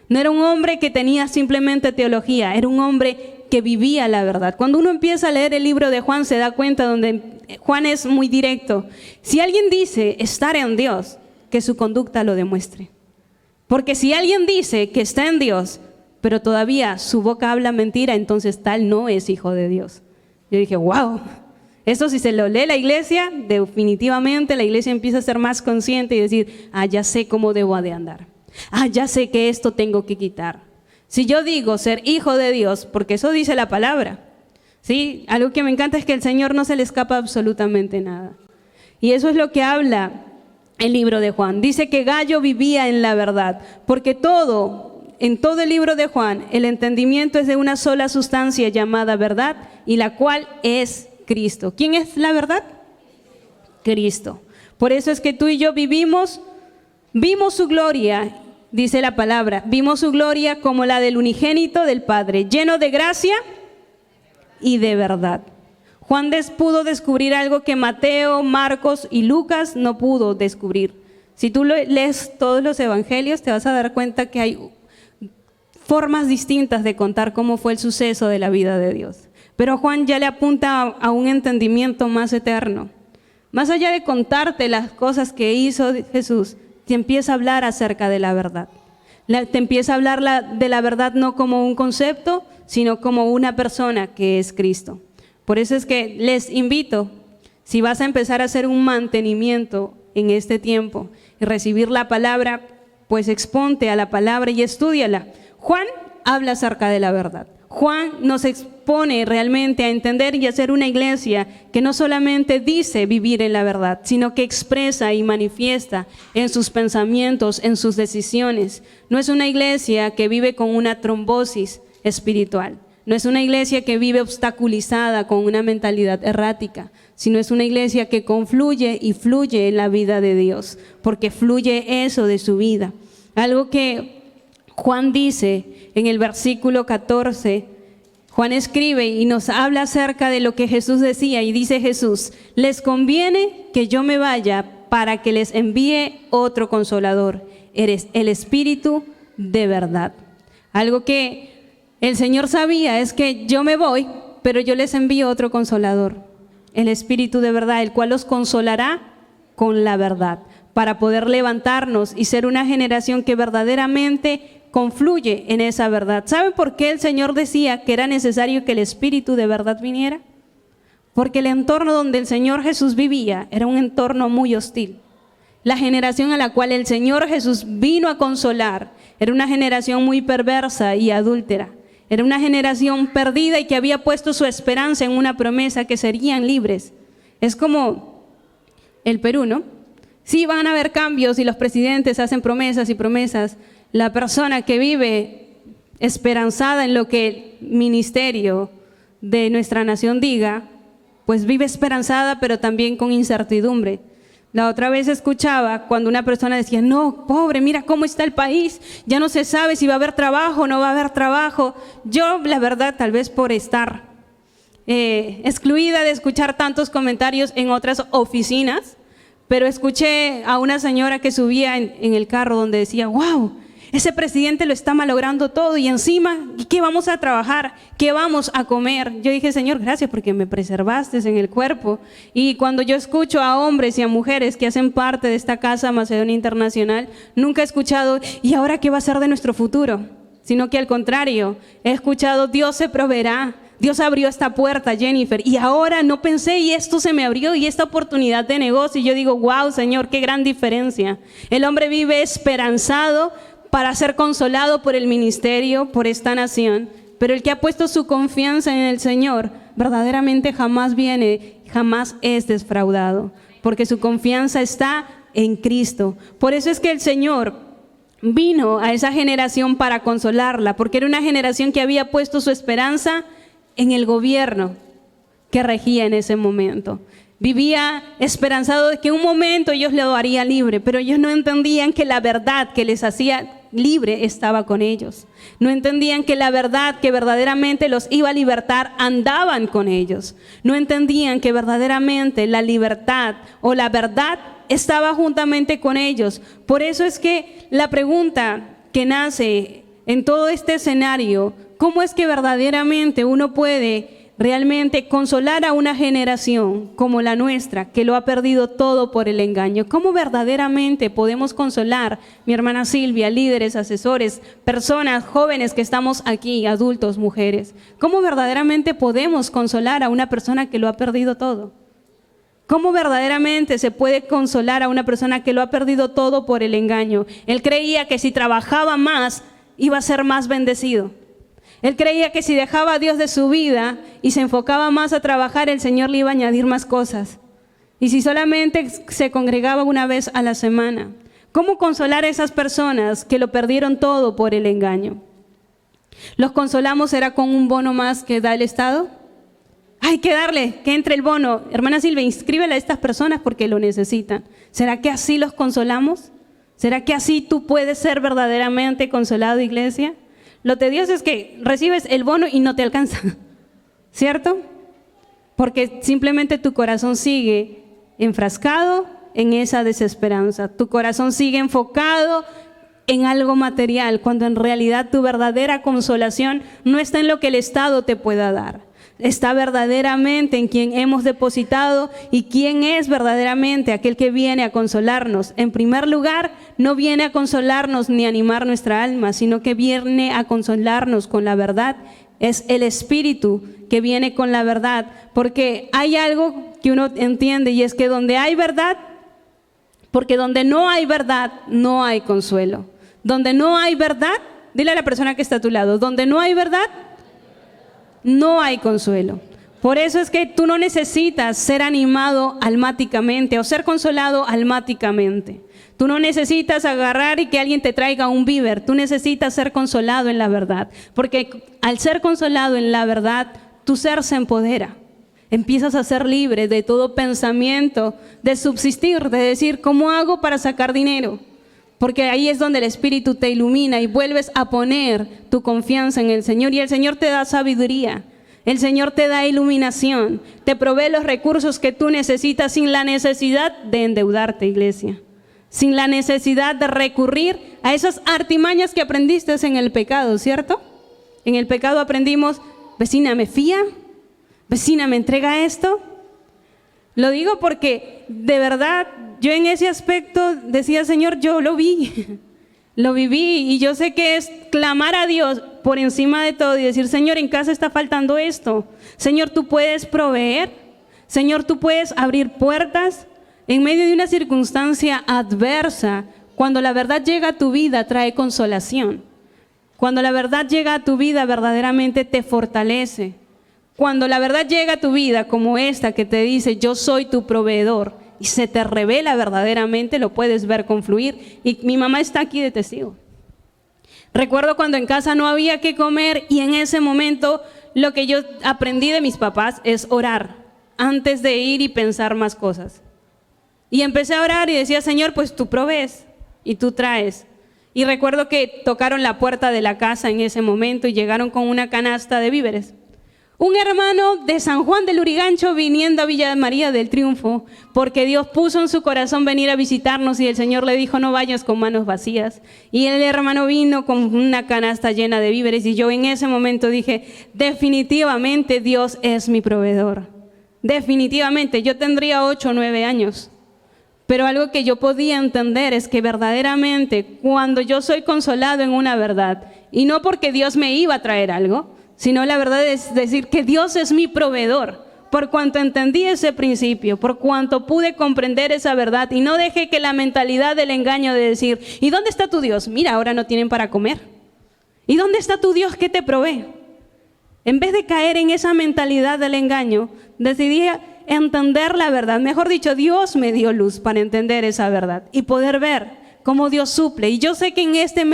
No era un hombre que tenía simplemente teología. Era un hombre que vivía la verdad. Cuando uno empieza a leer el libro de Juan, se da cuenta donde Juan es muy directo. Si alguien dice estar en Dios, que su conducta lo demuestre. Porque si alguien dice que está en Dios, pero todavía su boca habla mentira, entonces tal no es hijo de Dios. Yo dije, wow, eso si se lo lee la iglesia, definitivamente la iglesia empieza a ser más consciente y decir, ya sé cómo debo de andar. Ya sé que esto tengo que quitar. Si yo digo ser hijo de Dios, porque eso dice la palabra, ¿sí? Algo que me encanta es que al Señor no se le escapa absolutamente nada. Y eso es lo que habla el libro de Juan. Dice que Gallo vivía en la verdad, porque en todo el libro de Juan, el entendimiento es de una sola sustancia llamada verdad, y la cual es Cristo. ¿Quién es la verdad? Cristo. Por eso es que tú y yo vimos su gloria, dice la palabra, vimos su gloria como la del unigénito del Padre, lleno de gracia y de verdad. Juan pudo descubrir algo que Mateo, Marcos y Lucas no pudo descubrir. Si tú lees todos los evangelios, te vas a dar cuenta que hay formas distintas de contar cómo fue el suceso de la vida de Dios. Pero Juan ya le apunta a un entendimiento más eterno. Más allá de contarte las cosas que hizo Jesús, te empieza a hablar acerca de la verdad. Te empieza a hablar de la verdad no como un concepto, sino como una persona que es Cristo. Por eso es que les invito, si vas a empezar a hacer un mantenimiento en este tiempo y recibir la palabra, pues exponte a la palabra y estúdiala. Juan habla acerca de la verdad. Juan nos expone realmente a entender y hacer una iglesia que no solamente dice vivir en la verdad, sino que expresa y manifiesta en sus pensamientos, en sus decisiones. No es una iglesia que vive con una trombosis espiritual. No es una iglesia que vive obstaculizada con una mentalidad errática, sino es una iglesia que confluye y fluye en la vida de Dios, porque fluye eso de su vida. Algo que Juan dice en el versículo 14, Juan escribe y nos habla acerca de lo que Jesús decía, y dice Jesús: les conviene que yo me vaya para que les envíe otro consolador, eres el Espíritu de verdad. Algo que el Señor sabía es que yo me voy, pero yo les envío otro consolador, el Espíritu de verdad, el cual los consolará con la verdad, para poder levantarnos y ser una generación que verdaderamente confluye en esa verdad. ¿Saben por qué el Señor decía que era necesario que el Espíritu de verdad viniera? Porque el entorno donde el Señor Jesús vivía era un entorno muy hostil. La generación a la cual el Señor Jesús vino a consolar era una generación muy perversa y adúltera. Era una generación perdida y que había puesto su esperanza en una promesa que serían libres. Es como el Perú, ¿no? Sí, van a haber cambios y los presidentes hacen promesas y promesas. La persona que vive esperanzada en lo que el ministerio de nuestra nación diga, pues vive esperanzada, pero también con incertidumbre. La otra vez escuchaba cuando una persona decía: no, pobre, mira cómo está el país, ya no se sabe si va a haber trabajo o no va a haber trabajo. Yo, la verdad, tal vez por estar excluida de escuchar tantos comentarios en otras oficinas, pero escuché a una señora que subía en el carro donde decía: wow, ese presidente lo está malogrando todo y encima, ¿qué vamos a trabajar? ¿Qué vamos a comer? Yo dije: Señor, gracias porque me preservaste en el cuerpo. Y cuando yo escucho a hombres y a mujeres que hacen parte de esta casa Macedonia Internacional, nunca he escuchado: ¿y ahora qué va a ser de nuestro futuro? Sino que al contrario, he escuchado: Dios se proveerá. Dios abrió esta puerta, Jennifer, y ahora no pensé y esto se me abrió y esta oportunidad de negocio. Y yo digo: wow, Señor, qué gran diferencia. El hombre vive esperanzado para ser consolado por el ministerio, por esta nación, pero el que ha puesto su confianza en el Señor verdaderamente jamás es defraudado, porque su confianza está en Cristo. Por eso es que el Señor vino a esa generación para consolarla, porque era una generación que había puesto su esperanza en el gobierno que regía en ese momento. Vivía esperanzado de que un momento Dios lo haría libre, pero ellos no entendían que la verdad que les hacía libre estaba con ellos. No entendían que la verdad que verdaderamente los iba a libertar andaban con ellos. No entendían que verdaderamente la libertad o la verdad estaba juntamente con ellos. Por eso es que la pregunta que nace en todo este escenario, ¿cómo es que verdaderamente uno puede realmente consolar a una generación como la nuestra, que lo ha perdido todo por el engaño? ¿Cómo verdaderamente podemos consolar, mi hermana Silvia, líderes, asesores, personas, jóvenes que estamos aquí, adultos, mujeres? ¿Cómo verdaderamente podemos consolar a una persona que lo ha perdido todo? ¿Cómo verdaderamente se puede consolar a una persona que lo ha perdido todo por el engaño? Él creía que si trabajaba más, iba a ser más bendecido. Él creía que si dejaba a Dios de su vida y se enfocaba más a trabajar, el Señor le iba a añadir más cosas. Y si solamente se congregaba una vez a la semana. ¿Cómo consolar a esas personas que lo perdieron todo por el engaño? ¿Los consolamos será con un bono más que da el Estado? Hay que darle, que entre el bono. Hermana Silvia, inscríbela a estas personas porque lo necesitan. ¿Será que así los consolamos? ¿Será que así tú puedes ser verdaderamente consolado, iglesia? Lo tedioso es que recibes el bono y no te alcanza, ¿cierto? Porque simplemente tu corazón sigue enfrascado en esa desesperanza. Tu corazón sigue enfocado en algo material, cuando en realidad tu verdadera consolación no está en lo que el Estado te pueda dar. Está verdaderamente en quien hemos depositado y quién es verdaderamente aquel que viene a consolarnos. En primer lugar, no viene a consolarnos ni a animar nuestra alma, sino que viene a consolarnos con la verdad. Es el Espíritu que viene con la verdad, porque hay algo que uno entiende y es que donde hay verdad, porque donde no hay verdad, no hay consuelo. Donde no hay verdad, dile a la persona que está a tu lado, donde no hay verdad, no hay consuelo. Por eso es que tú no necesitas ser animado almáticamente o ser consolado almáticamente. Tú no necesitas agarrar y que alguien te traiga un víver. Tú necesitas ser consolado en la verdad. Porque al ser consolado en la verdad, tu ser se empodera. Empiezas a ser libre de todo pensamiento, de subsistir, de decir, ¿cómo hago para sacar dinero? Porque ahí es donde el Espíritu te ilumina y vuelves a poner tu confianza en el Señor. Y el Señor te da sabiduría, el Señor te da iluminación, te provee los recursos que tú necesitas sin la necesidad de endeudarte, iglesia. Sin la necesidad de recurrir a esas artimañas que aprendiste en el pecado, ¿cierto? En el pecado aprendimos, vecina, ¿me fía? Vecina, ¿me entrega esto? Lo digo porque de verdad yo en ese aspecto decía, Señor, yo lo vi, lo viví y yo sé que es clamar a Dios por encima de todo y decir, Señor, en casa está faltando esto. Señor, tú puedes proveer. Señor, tú puedes abrir puertas en medio de una circunstancia adversa. Cuando la verdad llega a tu vida, trae consolación. Cuando la verdad llega a tu vida, verdaderamente te fortalece. Cuando la verdad llega a tu vida como esta que te dice, yo soy tu proveedor, y se te revela verdaderamente, lo puedes ver confluir. Y mi mamá está aquí de testigo. Recuerdo cuando en casa no había qué comer y en ese momento lo que yo aprendí de mis papás es orar antes de ir y pensar más cosas. Y empecé a orar y decía, Señor, pues tú provees y tú traes. Y recuerdo que tocaron la puerta de la casa en ese momento y llegaron con una canasta de víveres. Un hermano de San Juan del Lurigancho viniendo a Villa María del Triunfo, porque Dios puso en su corazón venir a visitarnos y el Señor le dijo, no vayas con manos vacías. Y el hermano vino con una canasta llena de víveres y yo en ese momento dije, definitivamente Dios es mi proveedor. Definitivamente, yo tendría 8 o 9 años. Pero algo que yo podía entender es que verdaderamente cuando yo soy consolado en una verdad, y no porque Dios me iba a traer algo, sino la verdad es decir que Dios es mi proveedor, por cuanto entendí ese principio, por cuanto pude comprender esa verdad y no dejé que la mentalidad del engaño de decir, ¿y dónde está tu Dios? Mira, ahora no tienen para comer. ¿Y dónde está tu Dios que te provee? En vez de caer en esa mentalidad del engaño, decidí entender la verdad. Mejor dicho, Dios me dio luz para entender esa verdad y poder ver cómo Dios suple. Y yo sé que en este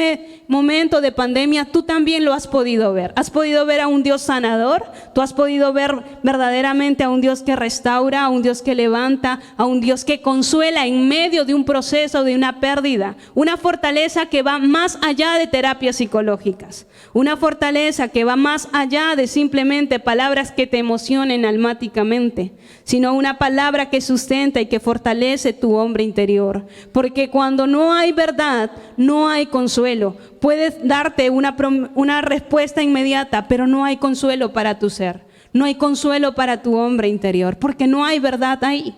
momento de pandemia tú también lo has podido ver. Has podido ver a un Dios sanador, tú has podido ver verdaderamente a un Dios que restaura, a un Dios que levanta, a un Dios que consuela en medio de un proceso, de una pérdida. Una fortaleza que va más allá de terapias psicológicas. Una fortaleza que va más allá de simplemente palabras que te emocionen almáticamente, sino una palabra que sustenta y que fortalece tu hombre interior. Porque cuando no hay verdad, no hay consuelo. Puedes darte una respuesta inmediata, pero no hay consuelo para tu ser. No hay consuelo para tu hombre interior, porque no hay verdad ahí.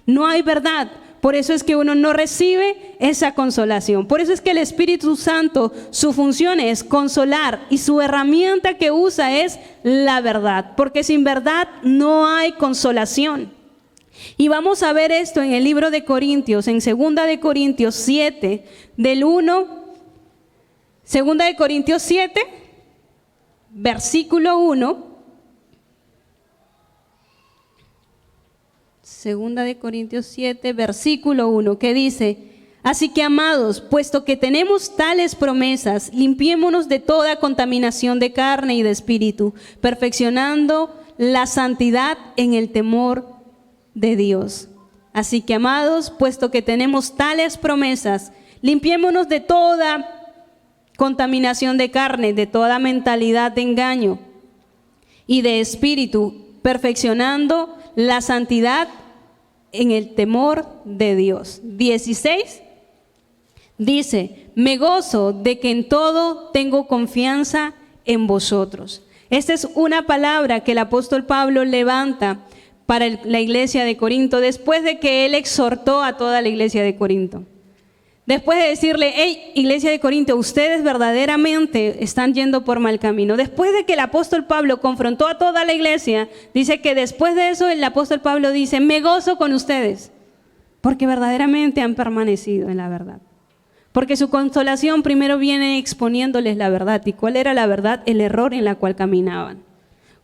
No hay verdad. Por eso es que uno no recibe esa consolación. Por eso es que el Espíritu Santo, su función es consolar y su herramienta que usa es la verdad. Porque sin verdad no hay consolación. Y vamos a ver esto en el libro de Corintios, en 2 de Corintios 7, del 1, 2 de Corintios 7, versículo 1. 2 de Corintios 7, versículo 1, que dice: así que, amados, puesto que tenemos tales promesas, limpiémonos de toda contaminación de carne y de espíritu, perfeccionando la santidad en el temor de Dios. Así que, amados, puesto que tenemos tales promesas, limpiémonos de toda contaminación de carne, de toda mentalidad de engaño y de espíritu, perfeccionando la santidad en el temor de Dios. 16 dice: me gozo de que en todo tengo confianza en vosotros. Esta es una palabra que el apóstol Pablo levanta para la iglesia de Corinto, después de que él exhortó a toda la iglesia de Corinto. Después de decirle: hey, iglesia de Corinto, ustedes verdaderamente están yendo por mal camino. Después de que el apóstol Pablo confrontó a toda la iglesia, dice que después de eso el apóstol Pablo dice: me gozo con ustedes, porque verdaderamente han permanecido en la verdad. Porque su consolación primero viene exponiéndoles la verdad. ¿Y cuál era la verdad? El error en la cual caminaban.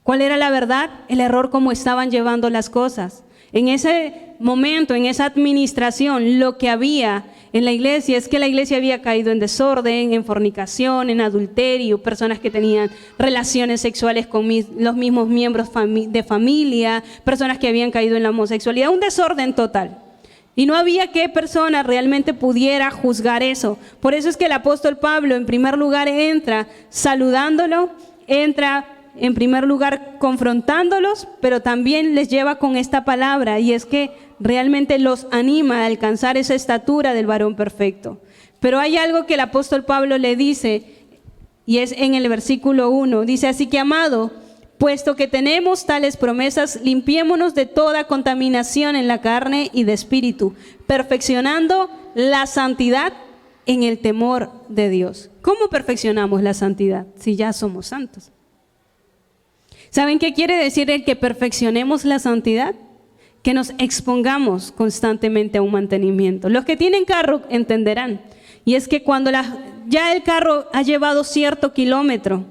¿Cuál era la verdad? El error como estaban llevando las cosas. En ese momento, en esa administración, lo que había en la iglesia es que la iglesia había caído en desorden, en fornicación, en adulterio, personas que tenían relaciones sexuales con los mismos miembros de familia, personas que habían caído en la homosexualidad, un desorden total. Y no había qué persona realmente pudiera juzgar eso. Por eso es que el apóstol Pablo en primer lugar entra saludándolo, entra en primer lugar confrontándolos, pero también les lleva con esta palabra, y es que realmente los anima a alcanzar esa estatura del varón perfecto. Pero hay algo que el apóstol Pablo le dice, y es en el versículo 1, dice: así que, amado, puesto que tenemos tales promesas, limpiémonos de toda contaminación en la carne y de espíritu, perfeccionando la santidad en el temor de Dios. ¿Cómo perfeccionamos la santidad si ya somos santos? ¿Saben qué quiere decir el que perfeccionemos la santidad? Que nos expongamos constantemente a un mantenimiento. Los que tienen carro entenderán. Y es que cuando ya el carro ha llevado cierto kilómetro,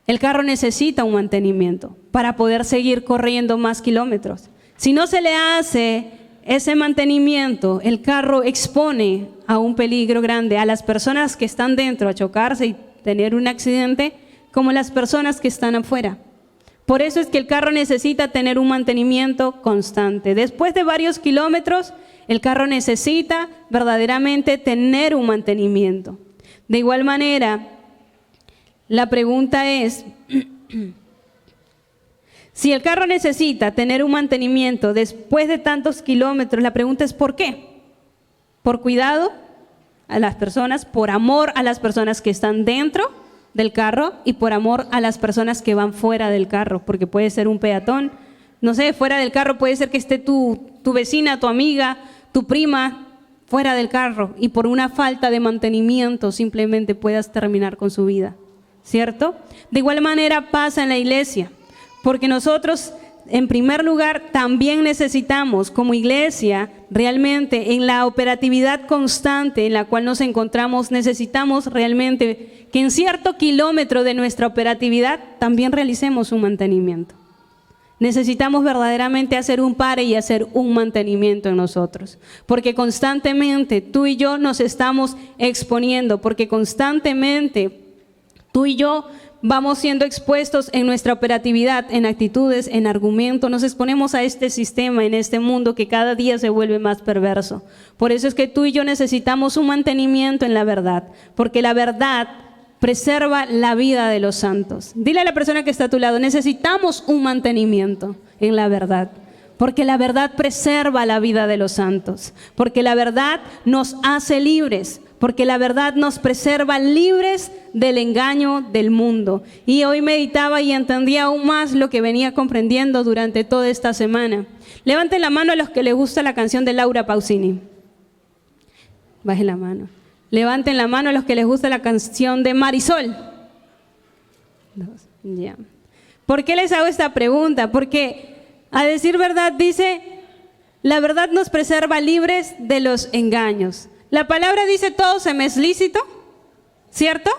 el carro necesita un mantenimiento para poder seguir corriendo más kilómetros. Si no se le hace ese mantenimiento, el carro expone a un peligro grande a las personas que están dentro, a chocarse y tener un accidente, como las personas que están afuera. Por eso es que el carro necesita tener un mantenimiento constante. Después de varios kilómetros, el carro necesita verdaderamente tener un mantenimiento. De igual manera, la pregunta es, si el carro necesita tener un mantenimiento después de tantos kilómetros, la pregunta es ¿por qué? ¿Por cuidado a las personas, por amor a las personas que están dentro del carro y por amor a las personas que van fuera del carro? Porque puede ser un peatón, no sé, fuera del carro puede ser que esté tu vecina, tu amiga, tu prima fuera del carro, y por una falta de mantenimiento simplemente puedas terminar con su vida, ¿cierto? De igual manera pasa en la iglesia, porque nosotros en primer lugar también necesitamos como iglesia realmente en la operatividad constante en la cual nos encontramos, necesitamos realmente que en cierto kilómetro de nuestra operatividad también realicemos un mantenimiento. Necesitamos verdaderamente hacer un pare y hacer un mantenimiento en nosotros, porque constantemente tú y yo nos estamos exponiendo, porque constantemente tú y yo vamos siendo expuestos en nuestra operatividad, en actitudes, en argumentos, nos exponemos a este sistema, en este mundo que cada día se vuelve más perverso. Por eso es que tú y yo necesitamos un mantenimiento en la verdad, porque la verdad preserva la vida de los santos. Dile a la persona que está a tu lado: necesitamos un mantenimiento en la verdad, porque la verdad preserva la vida de los santos, porque la verdad nos hace libres, porque la verdad nos preserva libres del engaño del mundo. Y hoy meditaba y entendía aún más lo que venía comprendiendo durante toda esta semana. Levanten la mano a los que les gusta la canción de Laura Pausini. Bajen la mano. Levanten la mano a los que les gusta la canción de Marisol. Ya. ¿Por qué les hago esta pregunta? Porque a decir verdad dice, la verdad nos preserva libres de los engaños. La palabra dice todo se me es lícito, ¿cierto?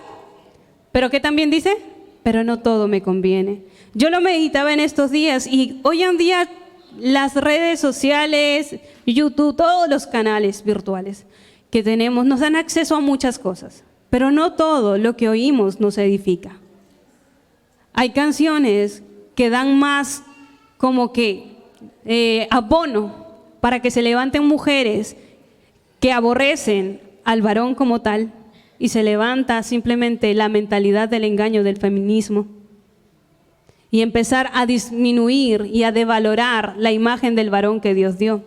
Pero ¿qué también dice? Pero no todo me conviene. Yo lo meditaba en estos días y hoy en día las redes sociales, YouTube, todos los canales virtuales que tenemos nos dan acceso a muchas cosas, pero no todo lo que oímos nos edifica. Hay canciones que dan más como que abono para que se levanten mujeres que aborrecen al varón como tal y se levanta simplemente la mentalidad del engaño del feminismo y empezar a disminuir y a devalorar la imagen del varón que Dios dio.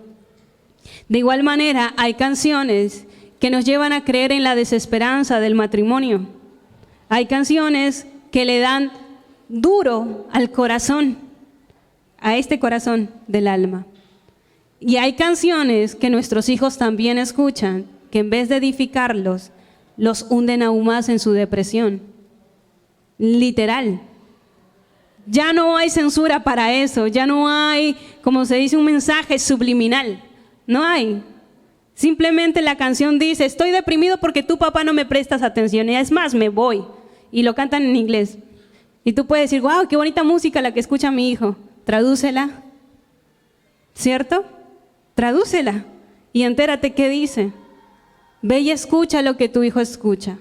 De igual manera, hay canciones que nos llevan a creer en la desesperanza del matrimonio. Hay canciones que le dan duro al corazón, a este corazón del alma. Y hay canciones que nuestros hijos también escuchan, que en vez de edificarlos, los hunden aún más en su depresión. Literal. Ya no hay censura para eso, ya no hay, como se dice, un mensaje subliminal. No hay. Simplemente la canción dice, estoy deprimido porque tu papá no me prestas atención. Y es más, me voy. Y lo cantan en inglés. Y tú puedes decir, wow, qué bonita música la que escucha mi hijo. Tradúcela. ¿Cierto? Tradúcela y entérate qué dice. Ve y escucha lo que tu hijo escucha.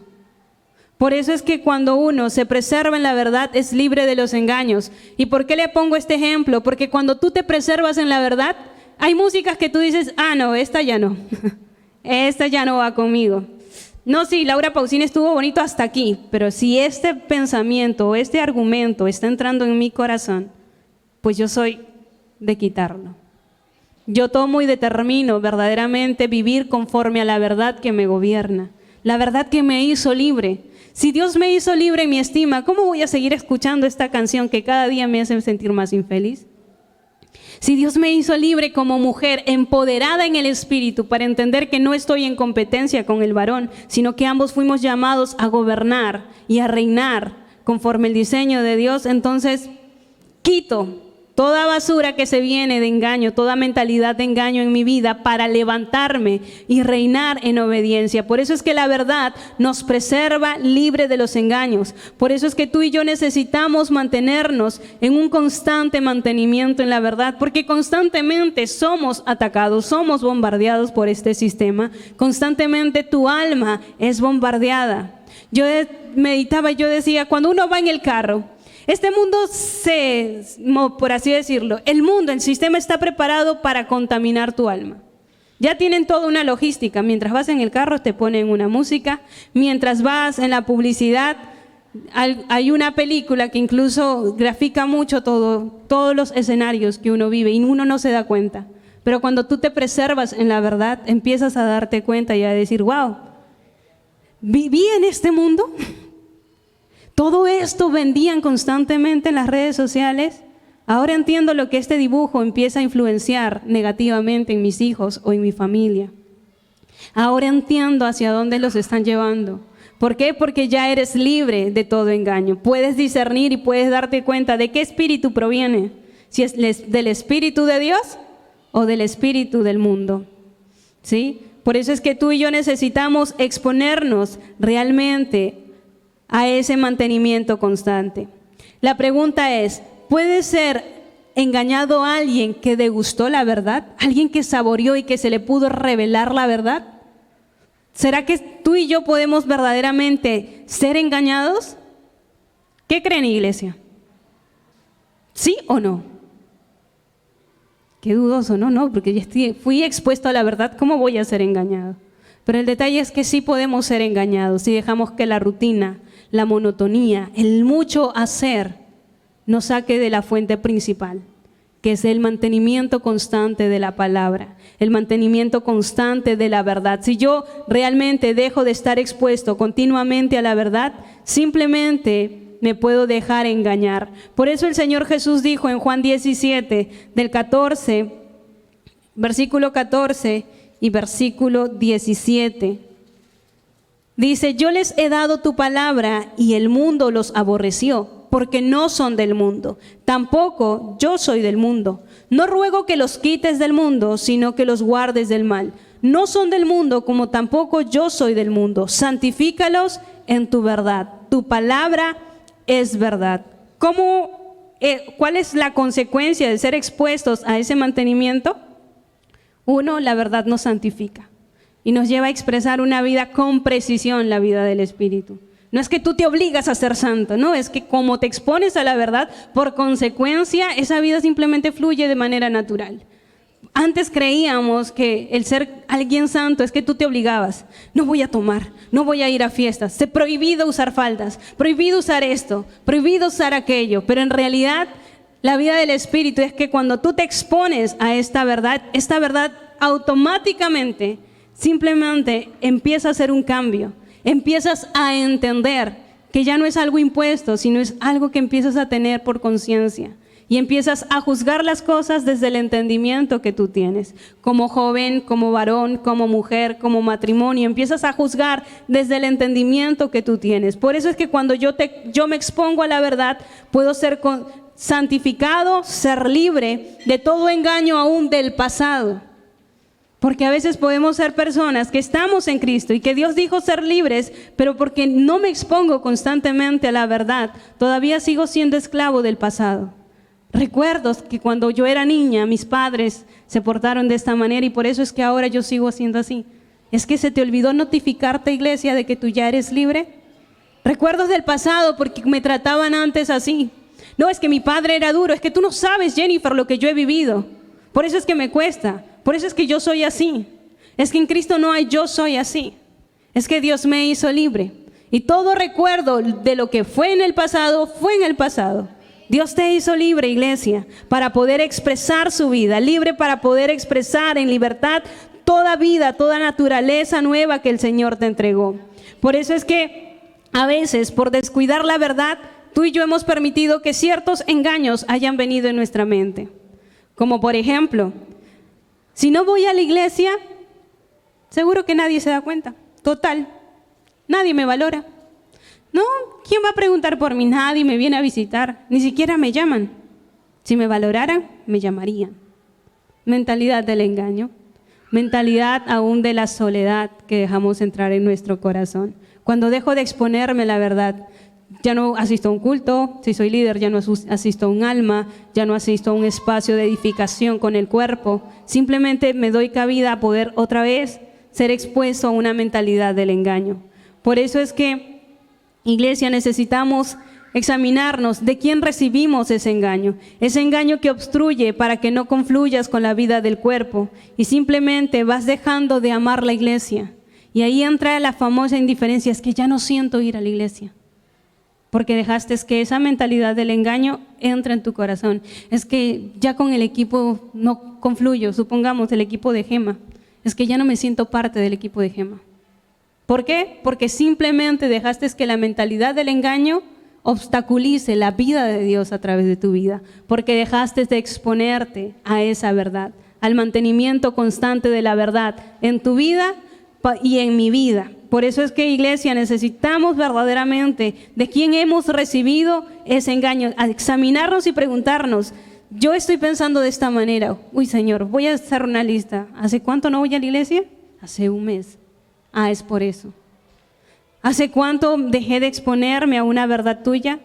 Por eso es que cuando uno se preserva en la verdad es libre de los engaños. ¿Y por qué le pongo este ejemplo? Porque cuando tú te preservas en la verdad, hay músicas que tú dices, ah, no, esta ya no. Esta ya no va conmigo. No, sí, Laura Pausini estuvo bonito hasta aquí, pero si este pensamiento o este argumento está entrando en mi corazón, pues yo soy de quitarlo. Yo tomo y determino verdaderamente vivir conforme a la verdad que me gobierna, la verdad que me hizo libre. Si Dios me hizo libre en mi estima, ¿cómo voy a seguir escuchando esta canción que cada día me hace sentir más infeliz? Si Dios me hizo libre como mujer, empoderada en el espíritu para entender que no estoy en competencia con el varón, sino que ambos fuimos llamados a gobernar y a reinar conforme el diseño de Dios, entonces quito toda basura que se viene de engaño, toda mentalidad de engaño en mi vida para levantarme y reinar en obediencia. Por eso es que la verdad nos preserva libre de los engaños. Por eso es que tú y yo necesitamos mantenernos en un constante mantenimiento en la verdad, porque constantemente somos atacados, somos bombardeados por este sistema. Constantemente tu alma es bombardeada. Yo meditaba y yo decía, cuando uno va en el carro, este mundo por así decirlo, el sistema está preparado para contaminar tu alma. Ya tienen toda una logística. Mientras vas en el carro te ponen una música, mientras vas en la publicidad hay una película que incluso grafica mucho todos los escenarios que uno vive y uno no se da cuenta. Pero cuando tú te preservas en la verdad, empiezas a darte cuenta y a decir, wow, viví en este mundo. Todo esto vendían constantemente en las redes sociales. Ahora entiendo lo que este dibujo empieza a influenciar negativamente en mis hijos o en mi familia. Ahora entiendo hacia dónde los están llevando. ¿Por qué? Porque ya eres libre de todo engaño. Puedes discernir y puedes darte cuenta de qué espíritu proviene. Si es del espíritu de Dios o del espíritu del mundo. ¿Sí? Por eso es que tú y yo necesitamos exponernos realmente a ese mantenimiento constante. La pregunta es, ¿puede ser engañado alguien que degustó la verdad? ¿Alguien que saboreó y que se le pudo revelar la verdad? ¿Será que tú y yo podemos verdaderamente ser engañados? ¿Qué creen, iglesia? ¿Sí o no? Qué dudoso, no, porque ya fui expuesto a la verdad, ¿cómo voy a ser engañado? Pero el detalle es que sí podemos ser engañados si dejamos que la rutina, la monotonía, el mucho hacer nos saque de la fuente principal, que es el mantenimiento constante de la palabra, el mantenimiento constante de la verdad. Si yo realmente dejo de estar expuesto continuamente a la verdad, simplemente me puedo dejar engañar. Por eso el Señor Jesús dijo en Juan 17, del 14, versículo 14 y versículo 17, dice: yo les he dado tu palabra y el mundo los aborreció, porque no son del mundo, tampoco yo soy del mundo. No ruego que los quites del mundo, sino que los guardes del mal. No son del mundo, como tampoco yo soy del mundo. Santifícalos en tu verdad. Tu palabra es verdad. ¿Cuál es la consecuencia de ser expuestos a ese mantenimiento? Uno, la verdad nos santifica y nos lleva a expresar una vida con precisión, la vida del Espíritu. No es que tú te obligas a ser santo, no, es que como te expones a la verdad, por consecuencia, esa vida simplemente fluye de manera natural. Antes creíamos que el ser alguien santo es que tú te obligabas. No voy a tomar, no voy a ir a fiestas, es prohibido usar faldas, prohibido usar esto, prohibido usar aquello. Pero en realidad, la vida del Espíritu es que cuando tú te expones a esta verdad automáticamente, simplemente empieza a hacer un cambio. Empiezas a entender que ya no es algo impuesto, sino es algo que empiezas a tener por conciencia. Y empiezas a juzgar las cosas desde el entendimiento que tú tienes. Como joven, como varón, como mujer, como matrimonio. Empiezas a juzgar desde el entendimiento que tú tienes. Por eso es que cuando yo me expongo a la verdad, puedo ser santificado, ser libre de todo engaño aún del pasado. Porque a veces podemos ser personas que estamos en Cristo y que Dios dijo ser libres, pero porque no me expongo constantemente a la verdad, todavía sigo siendo esclavo del pasado. Recuerdo que cuando yo era niña, mis padres se portaron de esta manera y por eso es que ahora yo sigo siendo así. ¿Es que se te olvidó notificarte, iglesia, de que tú ya eres libre? Recuerdos del pasado porque me trataban antes así. No, es que mi padre era duro, es que tú no sabes, Jennifer, lo que yo he vivido. Por eso es que me cuesta. Por eso es que yo soy así. Es que en Cristo no hay yo soy así. Es que Dios me hizo libre. Y todo recuerdo de lo que fue en el pasado, fue en el pasado. Dios te hizo libre, iglesia, para poder expresar su vida. Libre para poder expresar en libertad toda vida, toda naturaleza nueva que el Señor te entregó. Por eso es que a veces, por descuidar la verdad, tú y yo hemos permitido que ciertos engaños hayan venido en nuestra mente. Como por ejemplo, si no voy a la iglesia, seguro que nadie se da cuenta. Total, nadie me valora. No, ¿quién va a preguntar por mí? Nadie me viene a visitar, ni siquiera me llaman. Si me valoraran, me llamarían. Mentalidad del engaño, mentalidad aún de la soledad que dejamos entrar en nuestro corazón. Cuando dejo de exponerme a la verdad, ya no asisto a un culto, si soy líder ya no asisto a un alma, ya no asisto a un espacio de edificación con el cuerpo. Simplemente me doy cabida a poder otra vez ser expuesto a una mentalidad del engaño. Por eso es que, iglesia, necesitamos examinarnos de quién recibimos ese engaño que obstruye para que no confluyas con la vida del cuerpo y simplemente vas dejando de amar la iglesia. Y ahí entra la famosa indiferencia, es que ya no siento ir a la iglesia. Porque dejaste que esa mentalidad del engaño entre en tu corazón. Es que ya con el equipo no confluyo, supongamos el equipo de Gema. Es que ya no me siento parte del equipo de Gema. ¿Por qué? Porque simplemente dejaste que la mentalidad del engaño obstaculice la vida de Dios a través de tu vida. Porque dejaste de exponerte a esa verdad, al mantenimiento constante de la verdad en tu vida y en mi vida. Por eso es que, iglesia, necesitamos verdaderamente de quién hemos recibido ese engaño, a examinarnos y preguntarnos, yo estoy pensando de esta manera, uy Señor, voy a hacer una lista, ¿hace cuánto no voy a la iglesia? Hace un mes. Ah, es por eso. ¿Hace cuánto dejé de exponerme a una verdad tuya?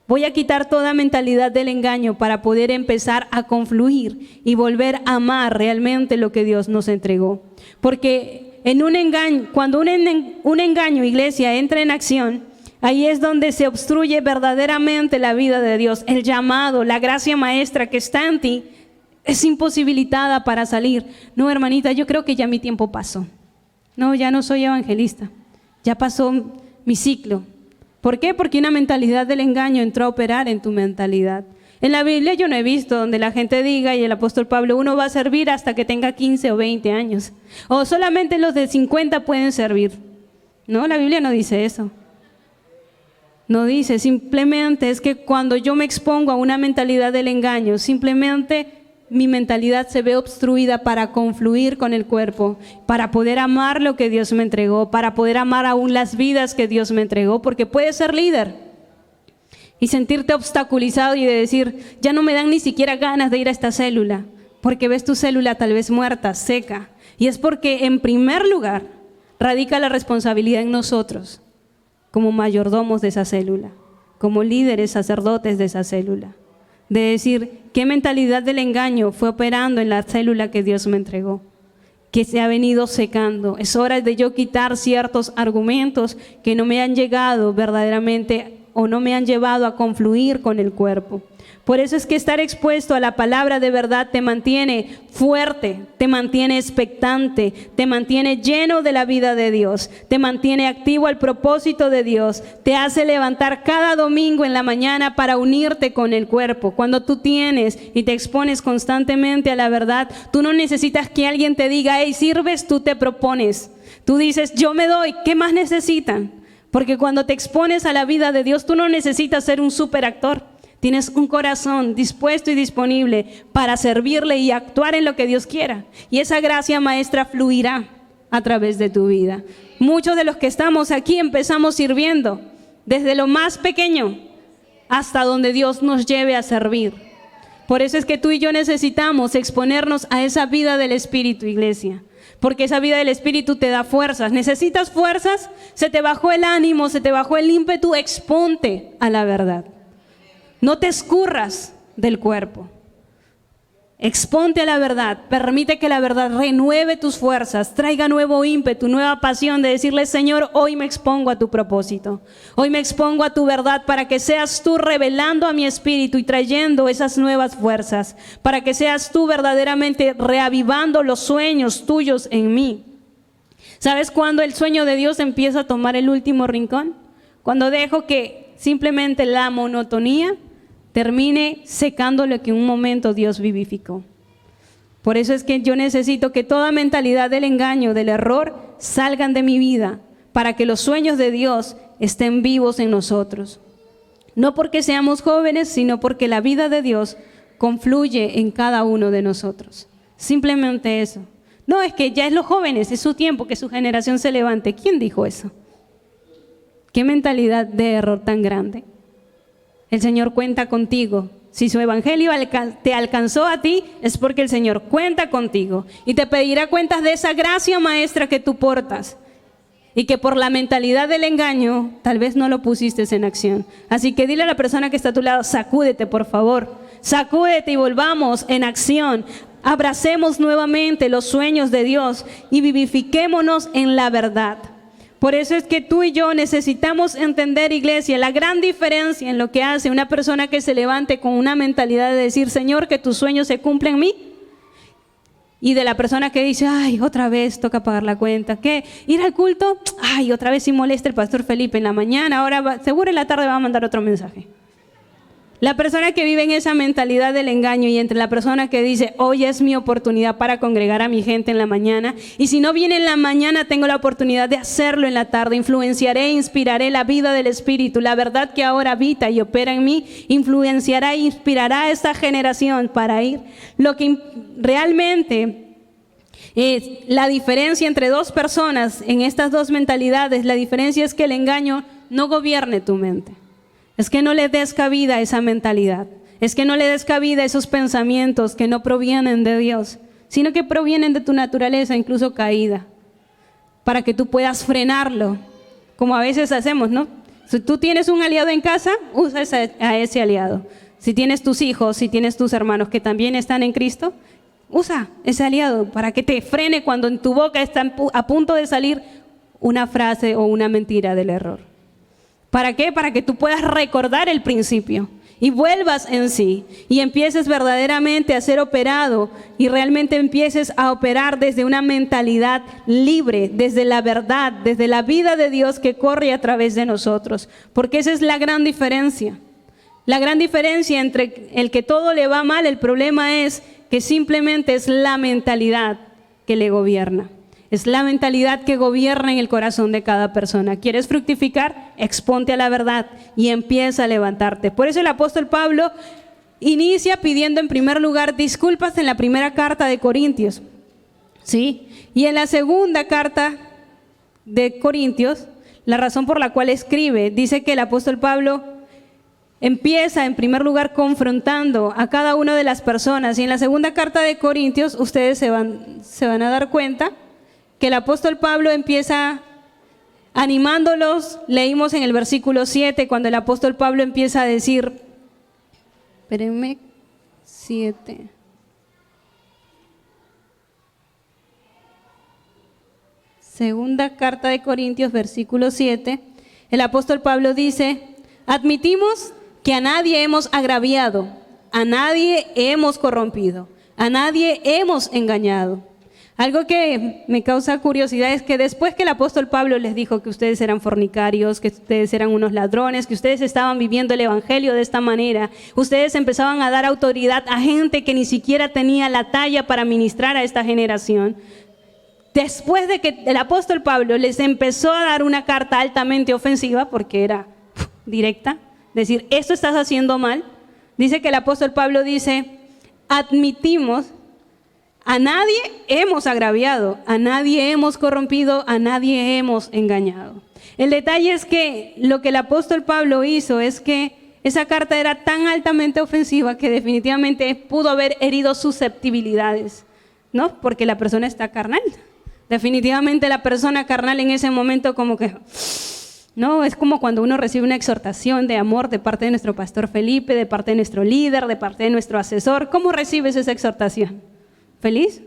Voy a quitar toda mentalidad del engaño para poder empezar a confluir y volver a amar realmente lo que Dios nos entregó. Porque en un engaño, cuando un engaño, iglesia, entra en acción, ahí es donde se obstruye verdaderamente la vida de Dios. El llamado, la gracia maestra que está en ti es imposibilitada para salir. No, hermanita, yo creo que ya mi tiempo pasó. No, ya no soy evangelista. Ya pasó mi ciclo. ¿Por qué? Porque una mentalidad del engaño entró a operar en tu mentalidad. En la Biblia yo no he visto donde la gente diga, y el apóstol Pablo, uno va a servir hasta que tenga 15 o 20 años. O solamente los de 50 pueden servir. No, la Biblia no dice eso. No dice, simplemente es que cuando yo me expongo a una mentalidad del engaño, simplemente mi mentalidad se ve obstruida para confluir con el cuerpo, para poder amar lo que Dios me entregó, para poder amar aún las vidas que Dios me entregó, porque puedes ser líder y sentirte obstaculizado y de decir, ya no me dan ni siquiera ganas de ir a esta célula, porque ves tu célula tal vez muerta, seca. Y es porque en primer lugar radica la responsabilidad en nosotros, como mayordomos de esa célula, como líderes, sacerdotes de esa célula, de decir, ¿qué mentalidad del engaño fue operando en la célula que Dios me entregó? Que se ha venido secando. Es hora de yo quitar ciertos argumentos que no me han llegado verdaderamente o no me han llevado a confluir con el cuerpo. Por eso es que estar expuesto a la palabra de verdad te mantiene fuerte, te mantiene expectante, te mantiene lleno de la vida de Dios, te mantiene activo al propósito de Dios, te hace levantar cada domingo en la mañana para unirte con el cuerpo. Cuando tú tienes y te expones constantemente a la verdad, tú no necesitas que alguien te diga, hey, sirves, tú te propones. Tú dices, yo me doy, ¿qué más necesitan? Porque cuando te expones a la vida de Dios, tú no necesitas ser un superactor. Tienes un corazón dispuesto y disponible para servirle y actuar en lo que Dios quiera. Y esa gracia maestra fluirá a través de tu vida. Muchos de los que estamos aquí empezamos sirviendo desde lo más pequeño hasta donde Dios nos lleve a servir. Por eso es que tú y yo necesitamos exponernos a esa vida del Espíritu, iglesia. Porque esa vida del Espíritu te da fuerzas. ¿Necesitas fuerzas? Se te bajó el ánimo, se te bajó el ímpetu, exponte a la verdad. No te escurras del cuerpo. Exponte a la verdad. Permite que la verdad renueve tus fuerzas, traiga nuevo ímpetu, nueva pasión de decirle, Señor, hoy me expongo a tu propósito. Hoy me expongo a tu verdad para que seas tú revelando a mi espíritu y trayendo esas nuevas fuerzas. Para que seas tú verdaderamente reavivando los sueños tuyos en mí. ¿Sabes cuándo el sueño de Dios empieza a tomar el último rincón? Cuando dejo que simplemente la monotonía termine secando lo que en un momento Dios vivificó. Por eso es que yo necesito que toda mentalidad del engaño, del error, salgan de mi vida para que los sueños de Dios estén vivos en nosotros. No porque seamos jóvenes, sino porque la vida de Dios confluye en cada uno de nosotros. Simplemente eso. No, es que ya es los jóvenes, es su tiempo, que su generación se levante. ¿Quién dijo eso? ¿Qué mentalidad de error tan grande? El Señor cuenta contigo. Si su evangelio te alcanzó a ti, es porque el Señor cuenta contigo y te pedirá cuentas de esa gracia maestra que tú portas y que por la mentalidad del engaño tal vez no lo pusiste en acción. Así que dile a la persona que está a tu lado, sacúdete por favor, sacúdete y volvamos en acción. Abracemos nuevamente los sueños de Dios y vivifiquémonos en la verdad. Por eso es que tú y yo necesitamos entender, iglesia, la gran diferencia en lo que hace una persona que se levante con una mentalidad de decir, Señor, que tus sueños se cumplen en mí. Y de la persona que dice, ay, otra vez toca pagar la cuenta. ¿Qué? ¿Ir al culto? Ay, otra vez sí molesta el pastor Felipe en la mañana, ahora seguro en la tarde va a mandar otro mensaje. La persona que vive en esa mentalidad del engaño y entre la persona que dice, hoy es mi oportunidad para congregar a mi gente en la mañana, y si no viene en la mañana tengo la oportunidad de hacerlo en la tarde, influenciaré, inspiraré la vida del Espíritu, la verdad que ahora habita y opera en mí, influenciará e inspirará a esta generación para ir. Lo que realmente es la diferencia entre dos personas en estas dos mentalidades, la diferencia es que el engaño no gobierne tu mente. Es que no le des cabida a esa mentalidad. Es que no le des cabida a esos pensamientos que no provienen de Dios, sino que provienen de tu naturaleza, incluso caída, para que tú puedas frenarlo, como a veces hacemos, ¿no? Si tú tienes un aliado en casa, usa a ese aliado. Si tienes tus hijos, si tienes tus hermanos que también están en Cristo, usa ese aliado para que te frene cuando en tu boca está a punto de salir una frase o una mentira del error. ¿Para qué? Para que tú puedas recordar el principio y vuelvas en sí y empieces verdaderamente a ser operado y realmente empieces a operar desde una mentalidad libre, desde la verdad, desde la vida de Dios que corre a través de nosotros. Porque esa es la gran diferencia. La gran diferencia entre el que todo le va mal, el problema es que simplemente es la mentalidad que le gobierna. Es la mentalidad que gobierna en el corazón de cada persona. ¿Quieres fructificar? Exponte a la verdad y empieza a levantarte. Por eso el apóstol Pablo inicia pidiendo en primer lugar disculpas en la primera carta de Corintios, ¿sí? Y en la segunda carta de Corintios, la razón por la cual escribe, dice que el apóstol Pablo empieza en primer lugar confrontando a cada una de las personas. Y en la segunda carta de Corintios, ustedes se van a dar cuenta que el apóstol Pablo empieza animándolos. Leímos en el versículo 7 cuando el apóstol Pablo empieza a decir, espérenme, 7. Segunda carta de Corintios, versículo 7, el apóstol Pablo dice, admitimos que a nadie hemos agraviado, a nadie hemos corrompido, a nadie hemos engañado. Algo que me causa curiosidad es que después que el apóstol Pablo les dijo que ustedes eran fornicarios, que ustedes eran unos ladrones, que ustedes estaban viviendo el evangelio de esta manera, ustedes empezaban a dar autoridad a gente que ni siquiera tenía la talla para ministrar a esta generación. Después de que el apóstol Pablo les empezó a dar una carta altamente ofensiva, porque era directa, decir, esto estás haciendo mal, dice que el apóstol Pablo dice, admitimos, a nadie hemos agraviado, a nadie hemos corrompido, a nadie hemos engañado. El detalle es que lo que el apóstol Pablo hizo es que esa carta era tan altamente ofensiva que definitivamente pudo haber herido susceptibilidades, ¿no? Porque la persona está carnal. Definitivamente la persona carnal en ese momento como que, no, es como cuando uno recibe una exhortación de amor de parte de nuestro pastor Felipe, de parte de nuestro líder, de parte de nuestro asesor. ¿Cómo recibes esa exhortación? ¿Feliz?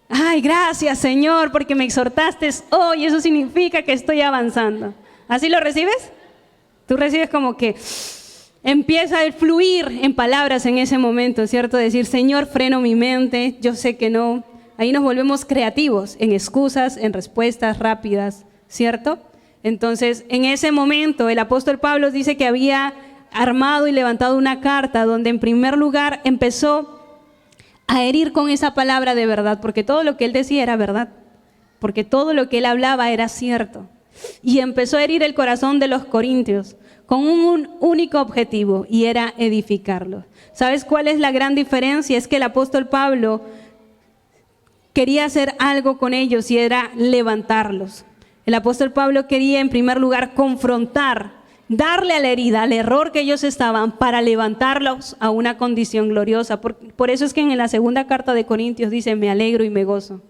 Ay, gracias Señor porque me exhortaste hoy, eso significa que estoy avanzando. ¿Así lo recibes? Tú recibes como que empieza a fluir en palabras en ese momento, ¿cierto? Decir, Señor, freno mi mente, yo sé que no. Ahí nos volvemos creativos en excusas, en respuestas rápidas, ¿cierto? Entonces, en ese momento, el apóstol Pablo dice que había armado y levantado una carta donde en primer lugar empezó a herir con esa palabra de verdad, porque todo lo que él decía era verdad, porque todo lo que él hablaba era cierto. Y empezó a herir el corazón de los corintios con un único objetivo, y era edificarlos. ¿Sabes cuál es la gran diferencia? Es que el apóstol Pablo quería hacer algo con ellos y era levantarlos. El apóstol Pablo quería en primer lugar confrontar, darle a la herida, al error que ellos estaban, para levantarlos a una condición gloriosa. Por eso es que en la segunda carta de Corintios dice, me alegro y me gozo.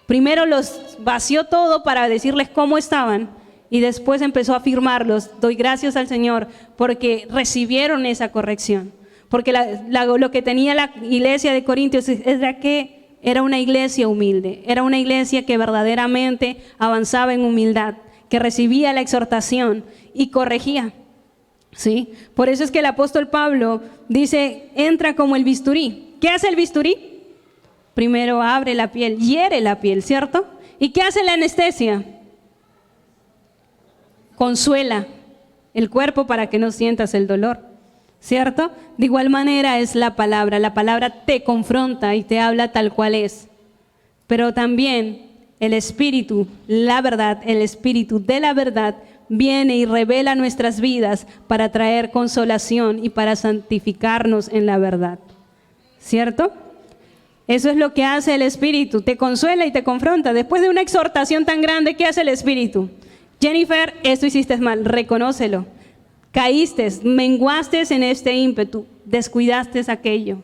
Primero los vació todo para decirles cómo estaban y después empezó a afirmarlos. Doy gracias al Señor porque recibieron esa corrección. Porque lo que tenía la iglesia de Corintios era que era una iglesia humilde, era una iglesia que verdaderamente avanzaba en humildad, que recibía la exhortación y corregía, ¿sí? Por eso es que el apóstol Pablo dice, entra como el bisturí. ¿Qué hace el bisturí? Primero abre la piel, hiere la piel, ¿cierto? ¿Y qué hace la anestesia? Consuela el cuerpo para que no sientas el dolor, ¿cierto? De igual manera es la palabra te confronta y te habla tal cual es, pero también el Espíritu, la verdad, el Espíritu de la verdad viene y revela nuestras vidas para traer consolación y para santificarnos en la verdad, ¿cierto? Eso es lo que hace el Espíritu, te consuela y te confronta. Después de una exhortación tan grande, ¿qué hace el Espíritu? Jennifer, esto hiciste mal, reconócelo. Caíste, menguaste en este ímpetu, descuidaste aquello.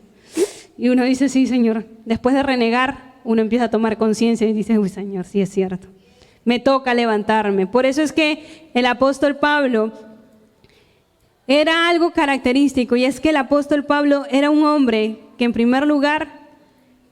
Y uno dice, sí, Señor. Después de renegar, uno empieza a tomar conciencia y dice, uy, Señor, sí es cierto. Me toca levantarme. Por eso es que el apóstol Pablo era algo característico, y es que el apóstol Pablo era un hombre que en primer lugar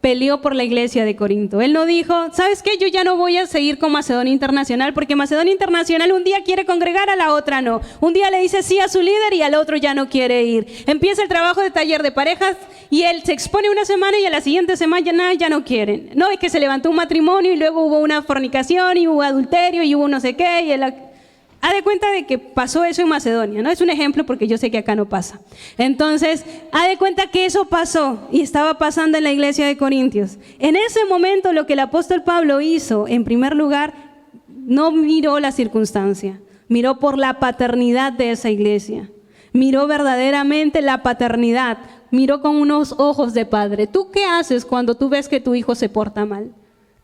peleó por la iglesia de Corinto. Él no dijo, ¿sabes qué? Yo ya no voy a seguir con Macedonia Internacional, porque Macedonia Internacional un día quiere congregar, a la otra no. Un día le dice sí a su líder y al otro ya no quiere ir. Empieza el trabajo de taller de parejas y él se expone una semana y a la siguiente semana ya no quieren. No, es que se levantó un matrimonio y luego hubo una fornicación y hubo adulterio y hubo no sé qué. Haz de cuenta de que pasó eso en Macedonia, ¿no? Es un ejemplo porque yo sé que acá no pasa. Entonces, haz de cuenta que eso pasó y estaba pasando en la iglesia de Corintios. En ese momento lo que el apóstol Pablo hizo, en primer lugar, no miró la circunstancia, miró por la paternidad de esa iglesia. Miró verdaderamente la paternidad, miró con unos ojos de padre. ¿Tú qué haces cuando tú ves que tu hijo se porta mal?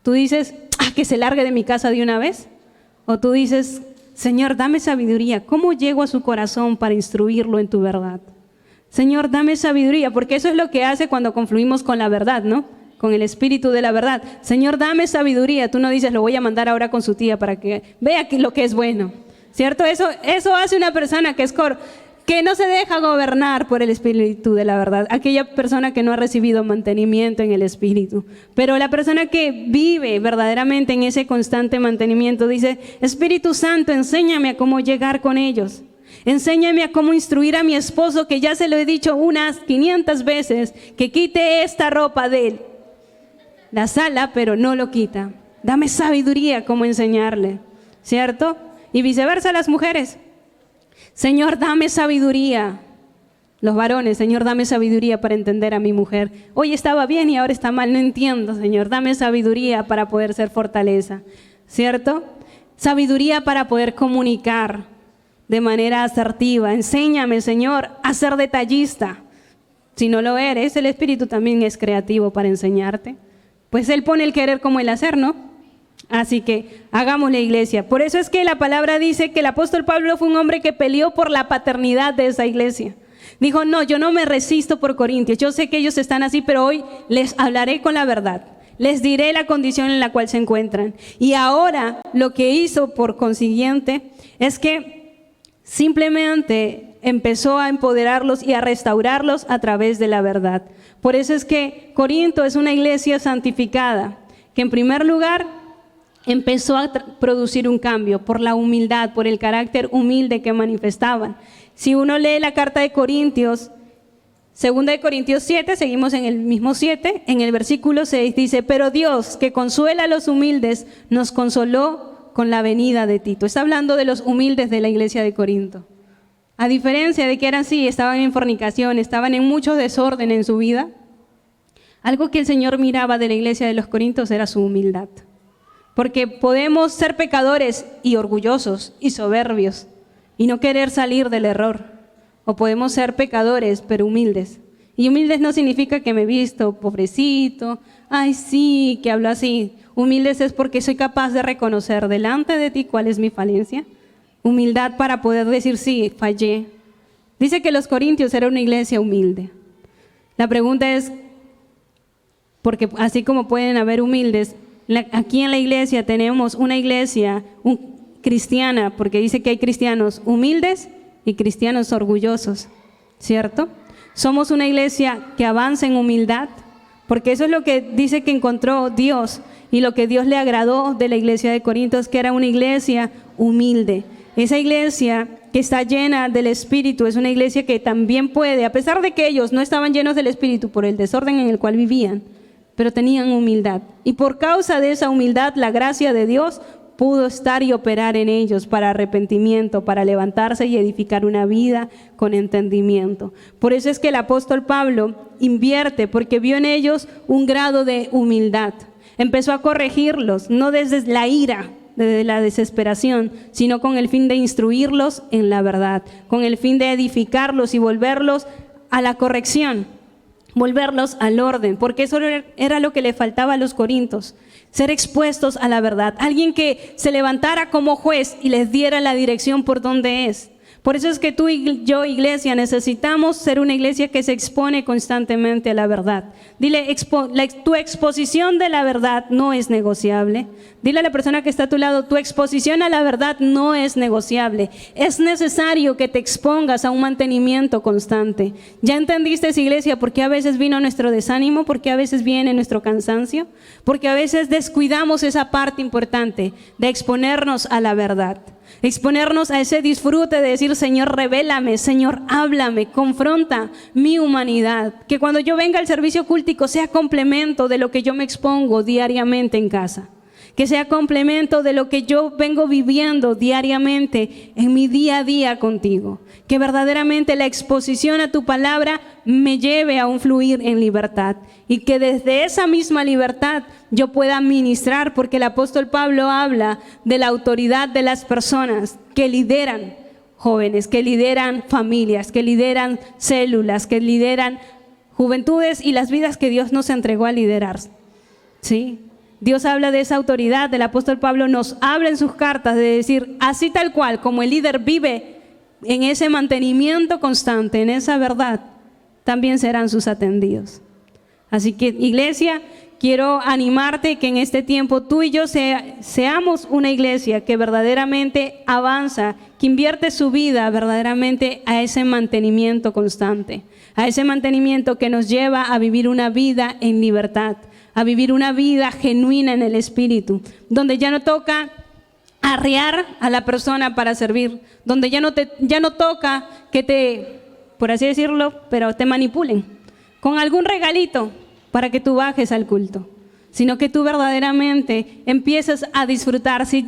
¿Tú dices, que se largue de mi casa de una vez? ¿O tú dices, Señor, dame sabiduría? ¿Cómo llego a su corazón para instruirlo en tu verdad? Señor, dame sabiduría, porque eso es lo que hace cuando confluimos con la verdad, ¿no? Con el espíritu de la verdad. Señor, dame sabiduría. Tú no dices, lo voy a mandar ahora con su tía para que vea lo que es bueno, ¿cierto? Eso hace una persona que no se deja gobernar por el espíritu de la verdad, aquella persona que no ha recibido mantenimiento en el espíritu. Pero la persona que vive verdaderamente en ese constante mantenimiento dice, Espíritu Santo, enséñame a cómo llegar con ellos. Enséñame a cómo instruir a mi esposo, que ya se lo he dicho unas 500 veces, que quite esta ropa de la sala, pero no lo quita. Dame sabiduría cómo enseñarle, ¿cierto? Y viceversa las mujeres. Señor, dame sabiduría. Los varones, Señor, dame sabiduría para entender a mi mujer. Hoy estaba bien y ahora está mal, no entiendo, Señor. Dame sabiduría para poder ser fortaleza, ¿cierto? Sabiduría para poder comunicar de manera asertiva. Enséñame, Señor, a ser detallista. Si no lo eres, el Espíritu también es creativo para enseñarte. Pues Él pone el querer como el hacer, ¿no? Así que hagamos la iglesia. Por eso es que la palabra dice que el apóstol Pablo fue un hombre que peleó por la paternidad de esa iglesia. Dijo, no, yo no me resisto por Corintios. Yo sé que ellos están así, pero hoy les hablaré con la verdad. Les diré la condición en la cual se encuentran. Y ahora lo que hizo por consiguiente es que simplemente empezó a empoderarlos y a restaurarlos a través de la verdad. Por eso es que Corinto es una iglesia santificada, que en primer lugar empezó a producir un cambio por la humildad, por el carácter humilde que manifestaban. Si uno lee la carta de Corintios, 2 de Corintios 7, seguimos en el mismo 7, en el versículo 6 dice, pero Dios, que consuela a los humildes, nos consoló con la venida de Tito. Está hablando de los humildes de la iglesia de Corinto. A diferencia de que eran así, estaban en fornicación, estaban en mucho desorden en su vida, algo que el Señor miraba de la iglesia de los Corintios era su humildad. Porque podemos ser pecadores y orgullosos y soberbios y no querer salir del error. O podemos ser pecadores pero humildes. Y humildes no significa que me he visto pobrecito, ay sí, que hablo así. Humildes es porque soy capaz de reconocer delante de ti cuál es mi falencia. Humildad para poder decir sí, fallé. Dice que los Corintios era una iglesia humilde. La pregunta es, porque así como pueden haber humildes, aquí en la iglesia tenemos una iglesia cristiana, porque dice que hay cristianos humildes y cristianos orgullosos, ¿cierto? Somos una iglesia que avanza en humildad, porque eso es lo que dice que encontró Dios y lo que Dios le agradó de la iglesia de Corintios, que era una iglesia humilde. Esa iglesia que está llena del Espíritu es una iglesia que también puede, a pesar de que ellos no estaban llenos del Espíritu por el desorden en el cual vivían, pero tenían humildad. Y por causa de esa humildad, la gracia de Dios pudo estar y operar en ellos para arrepentimiento, para levantarse y edificar una vida con entendimiento. Por eso es que el apóstol Pablo invierte, porque vio en ellos un grado de humildad. Empezó a corregirlos, no desde la ira, desde la desesperación, sino con el fin de instruirlos en la verdad, con el fin de edificarlos y volverlos a la corrección, volverlos al orden, porque eso era lo que le faltaba a los corintios, ser expuestos a la verdad, alguien que se levantara como juez y les diera la dirección por donde es. Por eso es que tú y yo, iglesia, necesitamos ser una iglesia que se expone constantemente a la verdad. Dile, tu exposición de la verdad no es negociable. Dile a la persona que está a tu lado, tu exposición a la verdad no es negociable. Es necesario que te expongas a un mantenimiento constante. ¿Ya entendiste, iglesia, por qué a veces vino nuestro desánimo? ¿Por qué a veces viene nuestro cansancio? Porque a veces descuidamos esa parte importante de exponernos a la verdad. Exponernos a ese disfrute de decir, Señor, revélame, Señor, háblame, confronta mi humanidad. Que cuando yo venga al servicio cultico sea complemento de lo que yo me expongo diariamente en casa. que sea complemento de lo que yo vengo viviendo diariamente en mi día a día contigo. Que verdaderamente la exposición a tu palabra me lleve a un fluir en libertad y que desde esa misma libertad yo pueda ministrar, porque el apóstol Pablo habla de la autoridad de las personas que lideran jóvenes, que lideran familias, que lideran células, que lideran juventudes y las vidas que Dios nos entregó a liderar. ¿Sí? Dios habla de esa autoridad. El apóstol Pablo nos habla en sus cartas de decir, así tal cual como el líder vive en ese mantenimiento constante, en esa verdad, también serán sus atendidos. Así que, iglesia, quiero animarte que en este tiempo tú y yo seamos una iglesia que verdaderamente avanza, que invierte su vida verdaderamente a ese mantenimiento constante, a ese mantenimiento que nos lleva a vivir una vida en libertad, a vivir una vida genuina en el Espíritu, donde ya no toca arrear a la persona para servir, donde ya no toca que te, por así decirlo, pero te manipulen con algún regalito para que tú bajes al culto, sino que tú verdaderamente empiezas a disfrutar. Si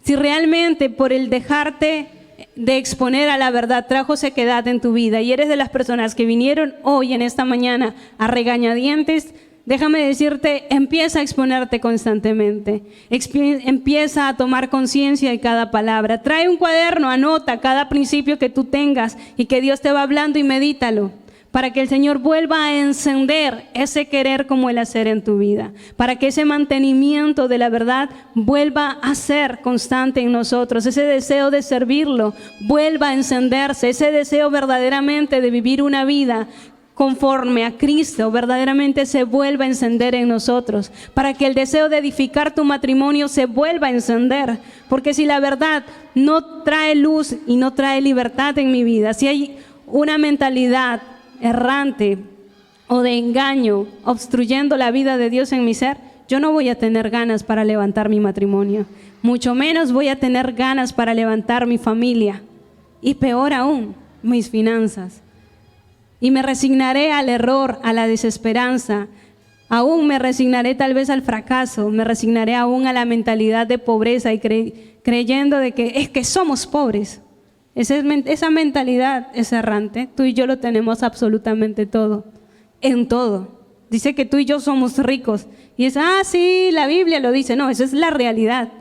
realmente por el dejarte de exponer a la verdad trajo sequedad en tu vida y eres de las personas que vinieron hoy en esta mañana a regañadientes, déjame decirte, empieza a exponerte constantemente, empieza a tomar conciencia de cada palabra, trae un cuaderno, anota cada principio que tú tengas y que Dios te va hablando y medítalo, para que el Señor vuelva a encender ese querer como el hacer en tu vida, para que ese mantenimiento de la verdad vuelva a ser constante en nosotros, ese deseo de servirlo vuelva a encenderse, ese deseo verdaderamente de vivir una vida conforme a Cristo verdaderamente se vuelva a encender en nosotros, para que el deseo de edificar tu matrimonio se vuelva a encender, porque si la verdad no trae luz y no trae libertad en mi vida, si hay una mentalidad errante o de engaño obstruyendo la vida de Dios en mi ser, yo no voy a tener ganas para levantar mi matrimonio, mucho menos voy a tener ganas para levantar mi familia y peor aún, mis finanzas. Y me resignaré al error, a la desesperanza, aún me resignaré tal vez al fracaso, me resignaré aún a la mentalidad de pobreza y creyendo de que es que somos pobres. Esa mentalidad es errante. Tú y yo lo tenemos absolutamente todo, en todo. Dice que tú y yo somos ricos y es, sí, la Biblia lo dice. No, esa es la realidad.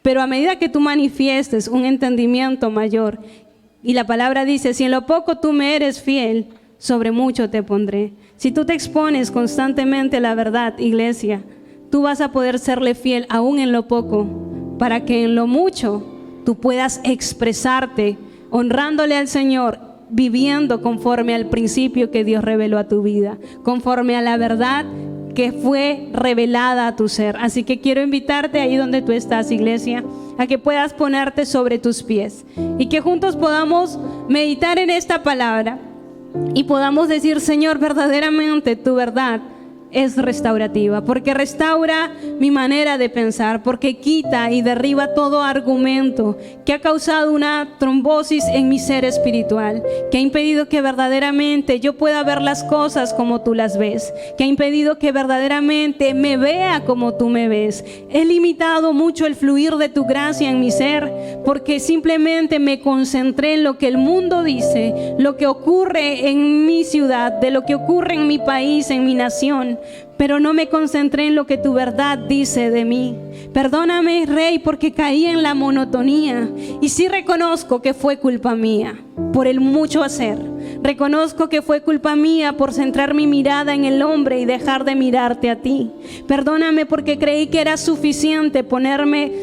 Pero a medida que tú manifiestes un entendimiento mayor, y la palabra dice, si en lo poco tú me eres fiel, sobre mucho te pondré. Si tú te expones constantemente a la verdad, iglesia, tú vas a poder serle fiel aún en lo poco, para que en lo mucho tú puedas expresarte honrándole al Señor, viviendo conforme al principio que Dios reveló a tu vida, conforme a la verdad que fue revelada a tu ser. Así que quiero invitarte ahí donde tú estás, iglesia, a que puedas ponerte sobre tus pies y que juntos podamos meditar en esta palabra y podamos decir, Señor, verdaderamente tu verdad es restaurativa, porque restaura mi manera de pensar, porque quita y derriba todo argumento que ha causado una trombosis en mi ser espiritual, que ha impedido que verdaderamente yo pueda ver las cosas como tú las ves, que ha impedido que verdaderamente me vea como tú me ves. He limitado mucho el fluir de tu gracia en mi ser, porque simplemente me concentré en lo que el mundo dice, lo que ocurre en mi ciudad, de lo que ocurre en mi país, en mi nación, pero no me concentré en lo que tu verdad dice de mí. Perdóname, Rey, porque caí en la monotonía y sí reconozco que fue culpa mía por el mucho hacer. Reconozco que fue culpa mía por centrar mi mirada en el hombre y dejar de mirarte a ti. Perdóname porque creí que era suficiente ponerme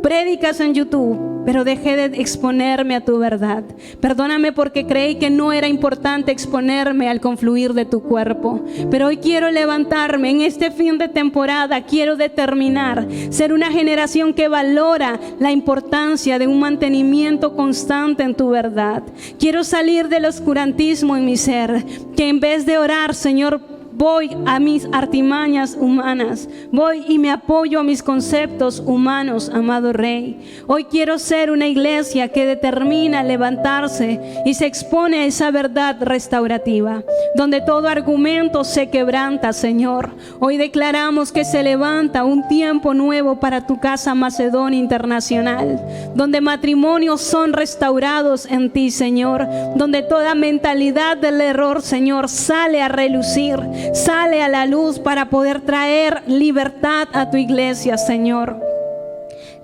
prédicas en YouTube, pero dejé de exponerme a tu verdad. Perdóname porque creí que no era importante exponerme al confluir de tu cuerpo, pero hoy quiero levantarme en este fin de temporada. Quiero determinar ser una generación que valora la importancia de un mantenimiento constante en tu verdad. Quiero salir del oscurantismo en mi ser, que en vez de orar, Señor, voy a mis artimañas humanas, voy y me apoyo a mis conceptos humanos, amado Rey. Hoy quiero ser una iglesia que determina levantarse y se expone a esa verdad restaurativa, donde todo argumento se quebranta, Señor. Hoy declaramos que se levanta un tiempo nuevo para tu casa Macedonia Internacional, donde matrimonios son restaurados en ti, Señor, donde toda mentalidad del error, Señor, sale a relucir, sale a la luz para poder traer libertad a tu iglesia, Señor.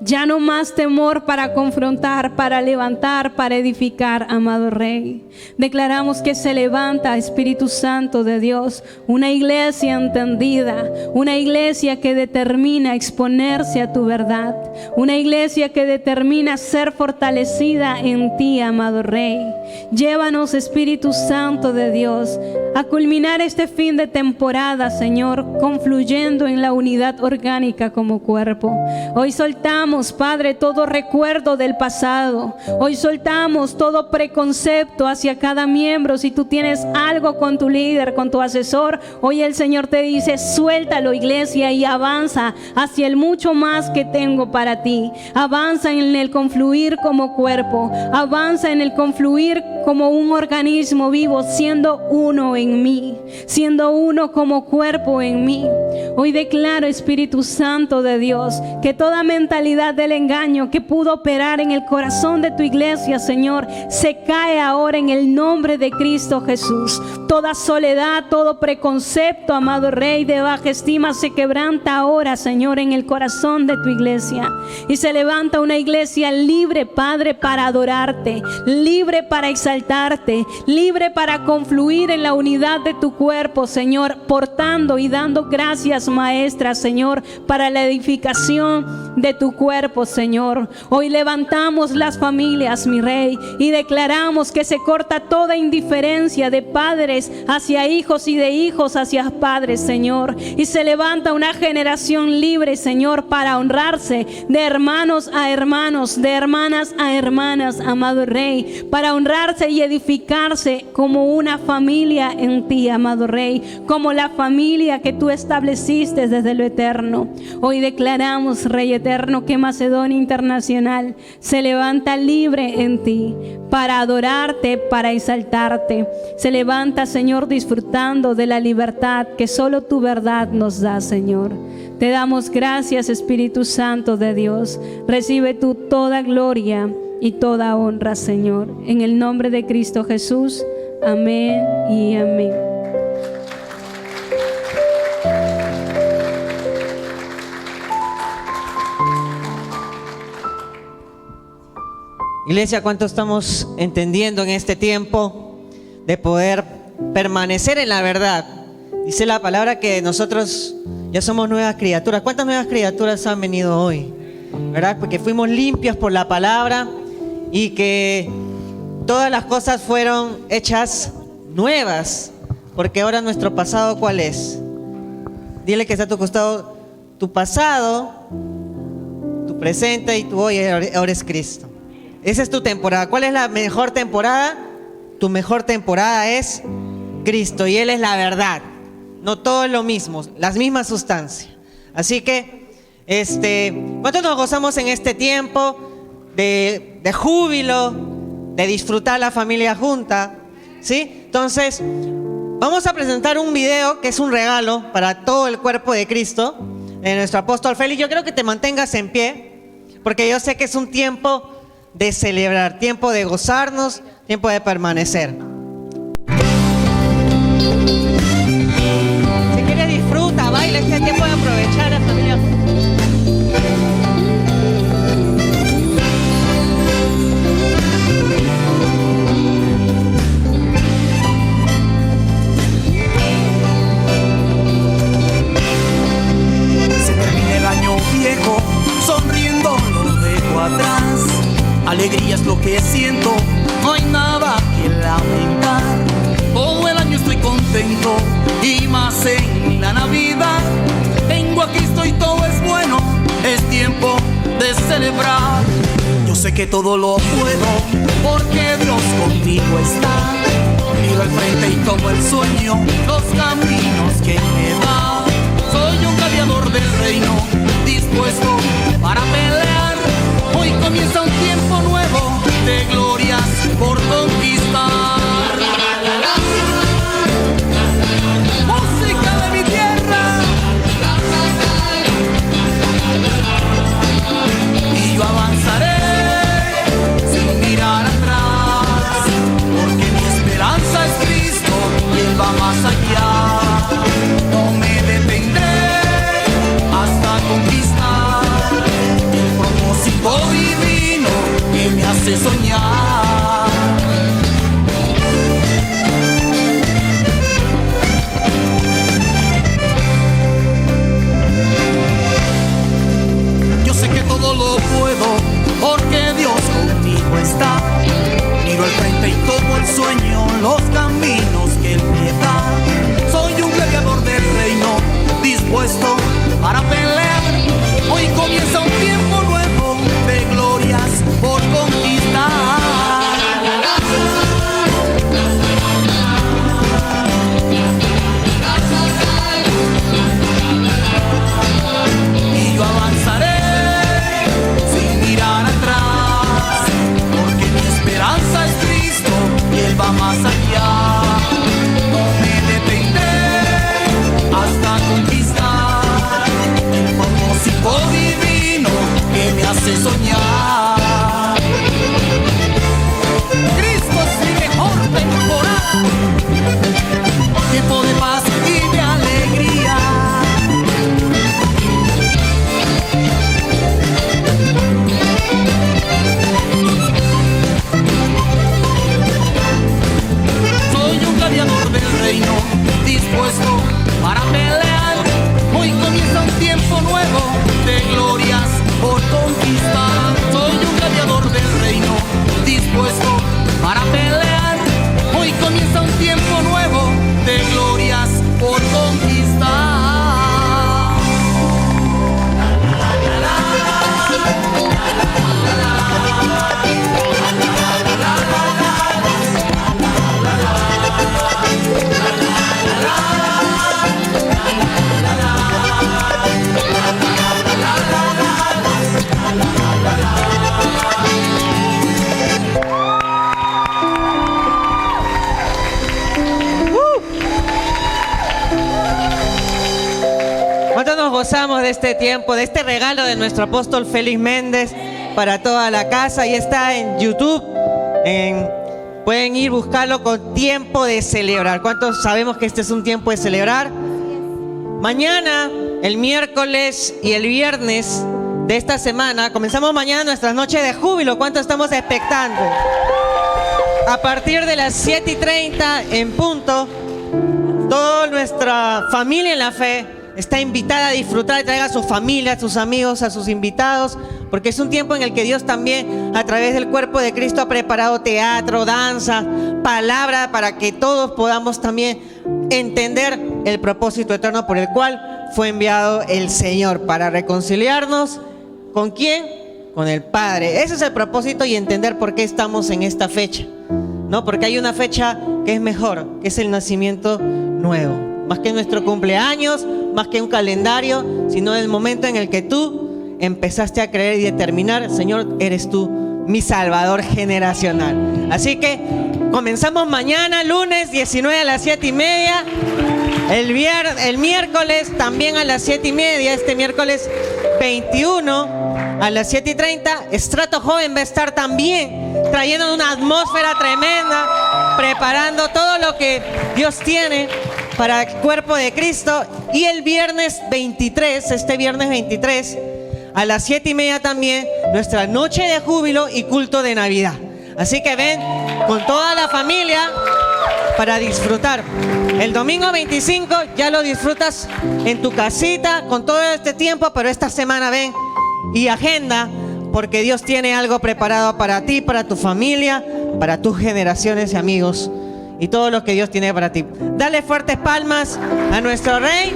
Ya no más temor para confrontar, para levantar, para edificar, amado Rey. Declaramos que se levanta, Espíritu Santo de Dios, una iglesia entendida, una iglesia que determina exponerse a tu verdad, una iglesia que determina ser fortalecida en ti, amado Rey. Llévanos, Espíritu Santo de Dios, a culminar este fin de temporada, Señor, confluyendo en la unidad orgánica como cuerpo. Hoy soltamos, Padre, todo recuerdo del pasado. Hoy soltamos todo preconcepto hacia cada miembro. Si tú tienes algo con tu líder, con tu asesor, hoy el Señor te dice: suéltalo, iglesia, y avanza hacia el mucho más que tengo para ti. Avanza en el confluir como cuerpo, avanza en el confluir como un organismo vivo, siendo uno en mí, siendo uno como cuerpo en mí. Hoy declaro, Espíritu Santo de Dios, que toda mentalidad del engaño que pudo operar en el corazón de tu iglesia, Señor, se cae ahora en el nombre de Cristo Jesús. Toda soledad, todo preconcepto, amado Rey, de baja estima se quebranta ahora, Señor, en el corazón de tu iglesia, y se levanta una iglesia libre, Padre, para adorarte, libre para exaltarte, libre para confluir en la unidad de tu cuerpo, Señor, portando y dando gracias, maestra, Señor, para la edificación de tu cuerpo, Señor. Hoy levantamos las familias, mi Rey, y declaramos que se corta toda indiferencia de padres hacia hijos y de hijos hacia padres, Señor, y se levanta una generación libre, Señor, para honrarse de hermanos a hermanos, de hermanas a hermanas, amado Rey, para honrarse y edificarse como una familia en ti, amado Rey, como la familia que tú estableciste desde lo eterno. Hoy declaramos, Rey eterno, que Macedonia Internacional se levanta libre en ti para adorarte, para exaltarte. Se levanta, Señor, disfrutando de la libertad que solo tu verdad nos da, Señor. Te damos gracias, Espíritu Santo de Dios. Recibe tú toda gloria y toda honra, Señor. En el nombre de Cristo Jesús. Amén y amén. Iglesia, ¿cuánto estamos entendiendo en este tiempo de poder permanecer en la verdad? Dice la palabra que nosotros ya somos nuevas criaturas. ¿Cuántas nuevas criaturas han venido hoy? ¿Verdad? Porque fuimos limpios por la palabra y que todas las cosas fueron hechas nuevas. Porque ahora nuestro pasado, ¿cuál es? Dile que está a tu costado: tu pasado, tu presente y tu hoy ahora es Cristo. Esa es tu temporada. ¿Cuál es la mejor temporada? Tu mejor temporada es Cristo, y Él es la verdad. No todo es lo mismo, las mismas sustancias. Así que, ¿cuánto nos gozamos en este tiempo de júbilo, de disfrutar la familia junta? ¿Sí? Entonces, vamos a presentar un video que es un regalo para todo el cuerpo de Cristo, de nuestro apóstol Félix. Yo creo que te mantengas en pie, porque yo sé que es un tiempo de celebrar, tiempo de gozarnos, tiempo de permanecer. Si quieres, disfruta, baila, este tiempo de aprovechar la familia. Se termina el año viejo, sonriendo lo dejo atrás. Alegría es lo que siento, no hay nada que lamentar. Todo el año estoy contento y más en la Navidad. Tengo a Cristo y todo es bueno, es tiempo de celebrar. Yo sé que todo lo puedo porque Dios conmigo está. Miro al frente y tomo el sueño, los caminos reino, dispuesto para pelear. Hoy comienza un tiempo nuevo de glorias por conquistar. Soy un gladiador del reino, dispuesto para pelear. Hoy comienza un tiempo nuevo de glorias por conquistar. ¿Cuánto nos gozamos de este tiempo, de este regalo de nuestro apóstol Félix Méndez para toda la casa? Y está en YouTube, pueden ir buscarlo con tiempo de celebrar. ¿Cuántos sabemos que este es un tiempo de celebrar? Mañana, el miércoles y el viernes de esta semana, comenzamos mañana nuestras noches de júbilo. ¿Cuántos estamos expectantes? A partir de las 7:30 en punto, toda nuestra familia en la fe está invitada a disfrutar y traer a su familia, a sus amigos, a sus invitados, porque es un tiempo en el que Dios también, a través del cuerpo de Cristo, ha preparado teatro, danza, palabra, para que todos podamos también entender el propósito eterno por el cual fue enviado el Señor, para reconciliarnos. ¿Con quién? Con el Padre. Ese es el propósito, y entender por qué estamos en esta fecha, ¿no? Porque hay una fecha que es mejor, que es el nacimiento nuevo. Más que nuestro cumpleaños, más que un calendario, sino el momento en el que tú empezaste a creer y determinar: Señor, eres tú mi Salvador generacional. Así que comenzamos mañana, lunes 19 a las 7:30. El miércoles también a las 7:30. Este miércoles 21 a las 7:30. Estrato Joven va a estar también trayendo una atmósfera tremenda, preparando todo lo que Dios tiene para el cuerpo de Cristo. Y el viernes 23, este viernes 23, a las 7:30 también, nuestra noche de júbilo y culto de Navidad. Así que ven con toda la familia para disfrutar. El domingo 25 ya lo disfrutas en tu casita con todo este tiempo, pero esta semana ven y agenda, porque Dios tiene algo preparado para ti, para tu familia, para tus generaciones y amigos, y todo lo que Dios tiene para ti. Dale fuertes palmas a nuestro Rey.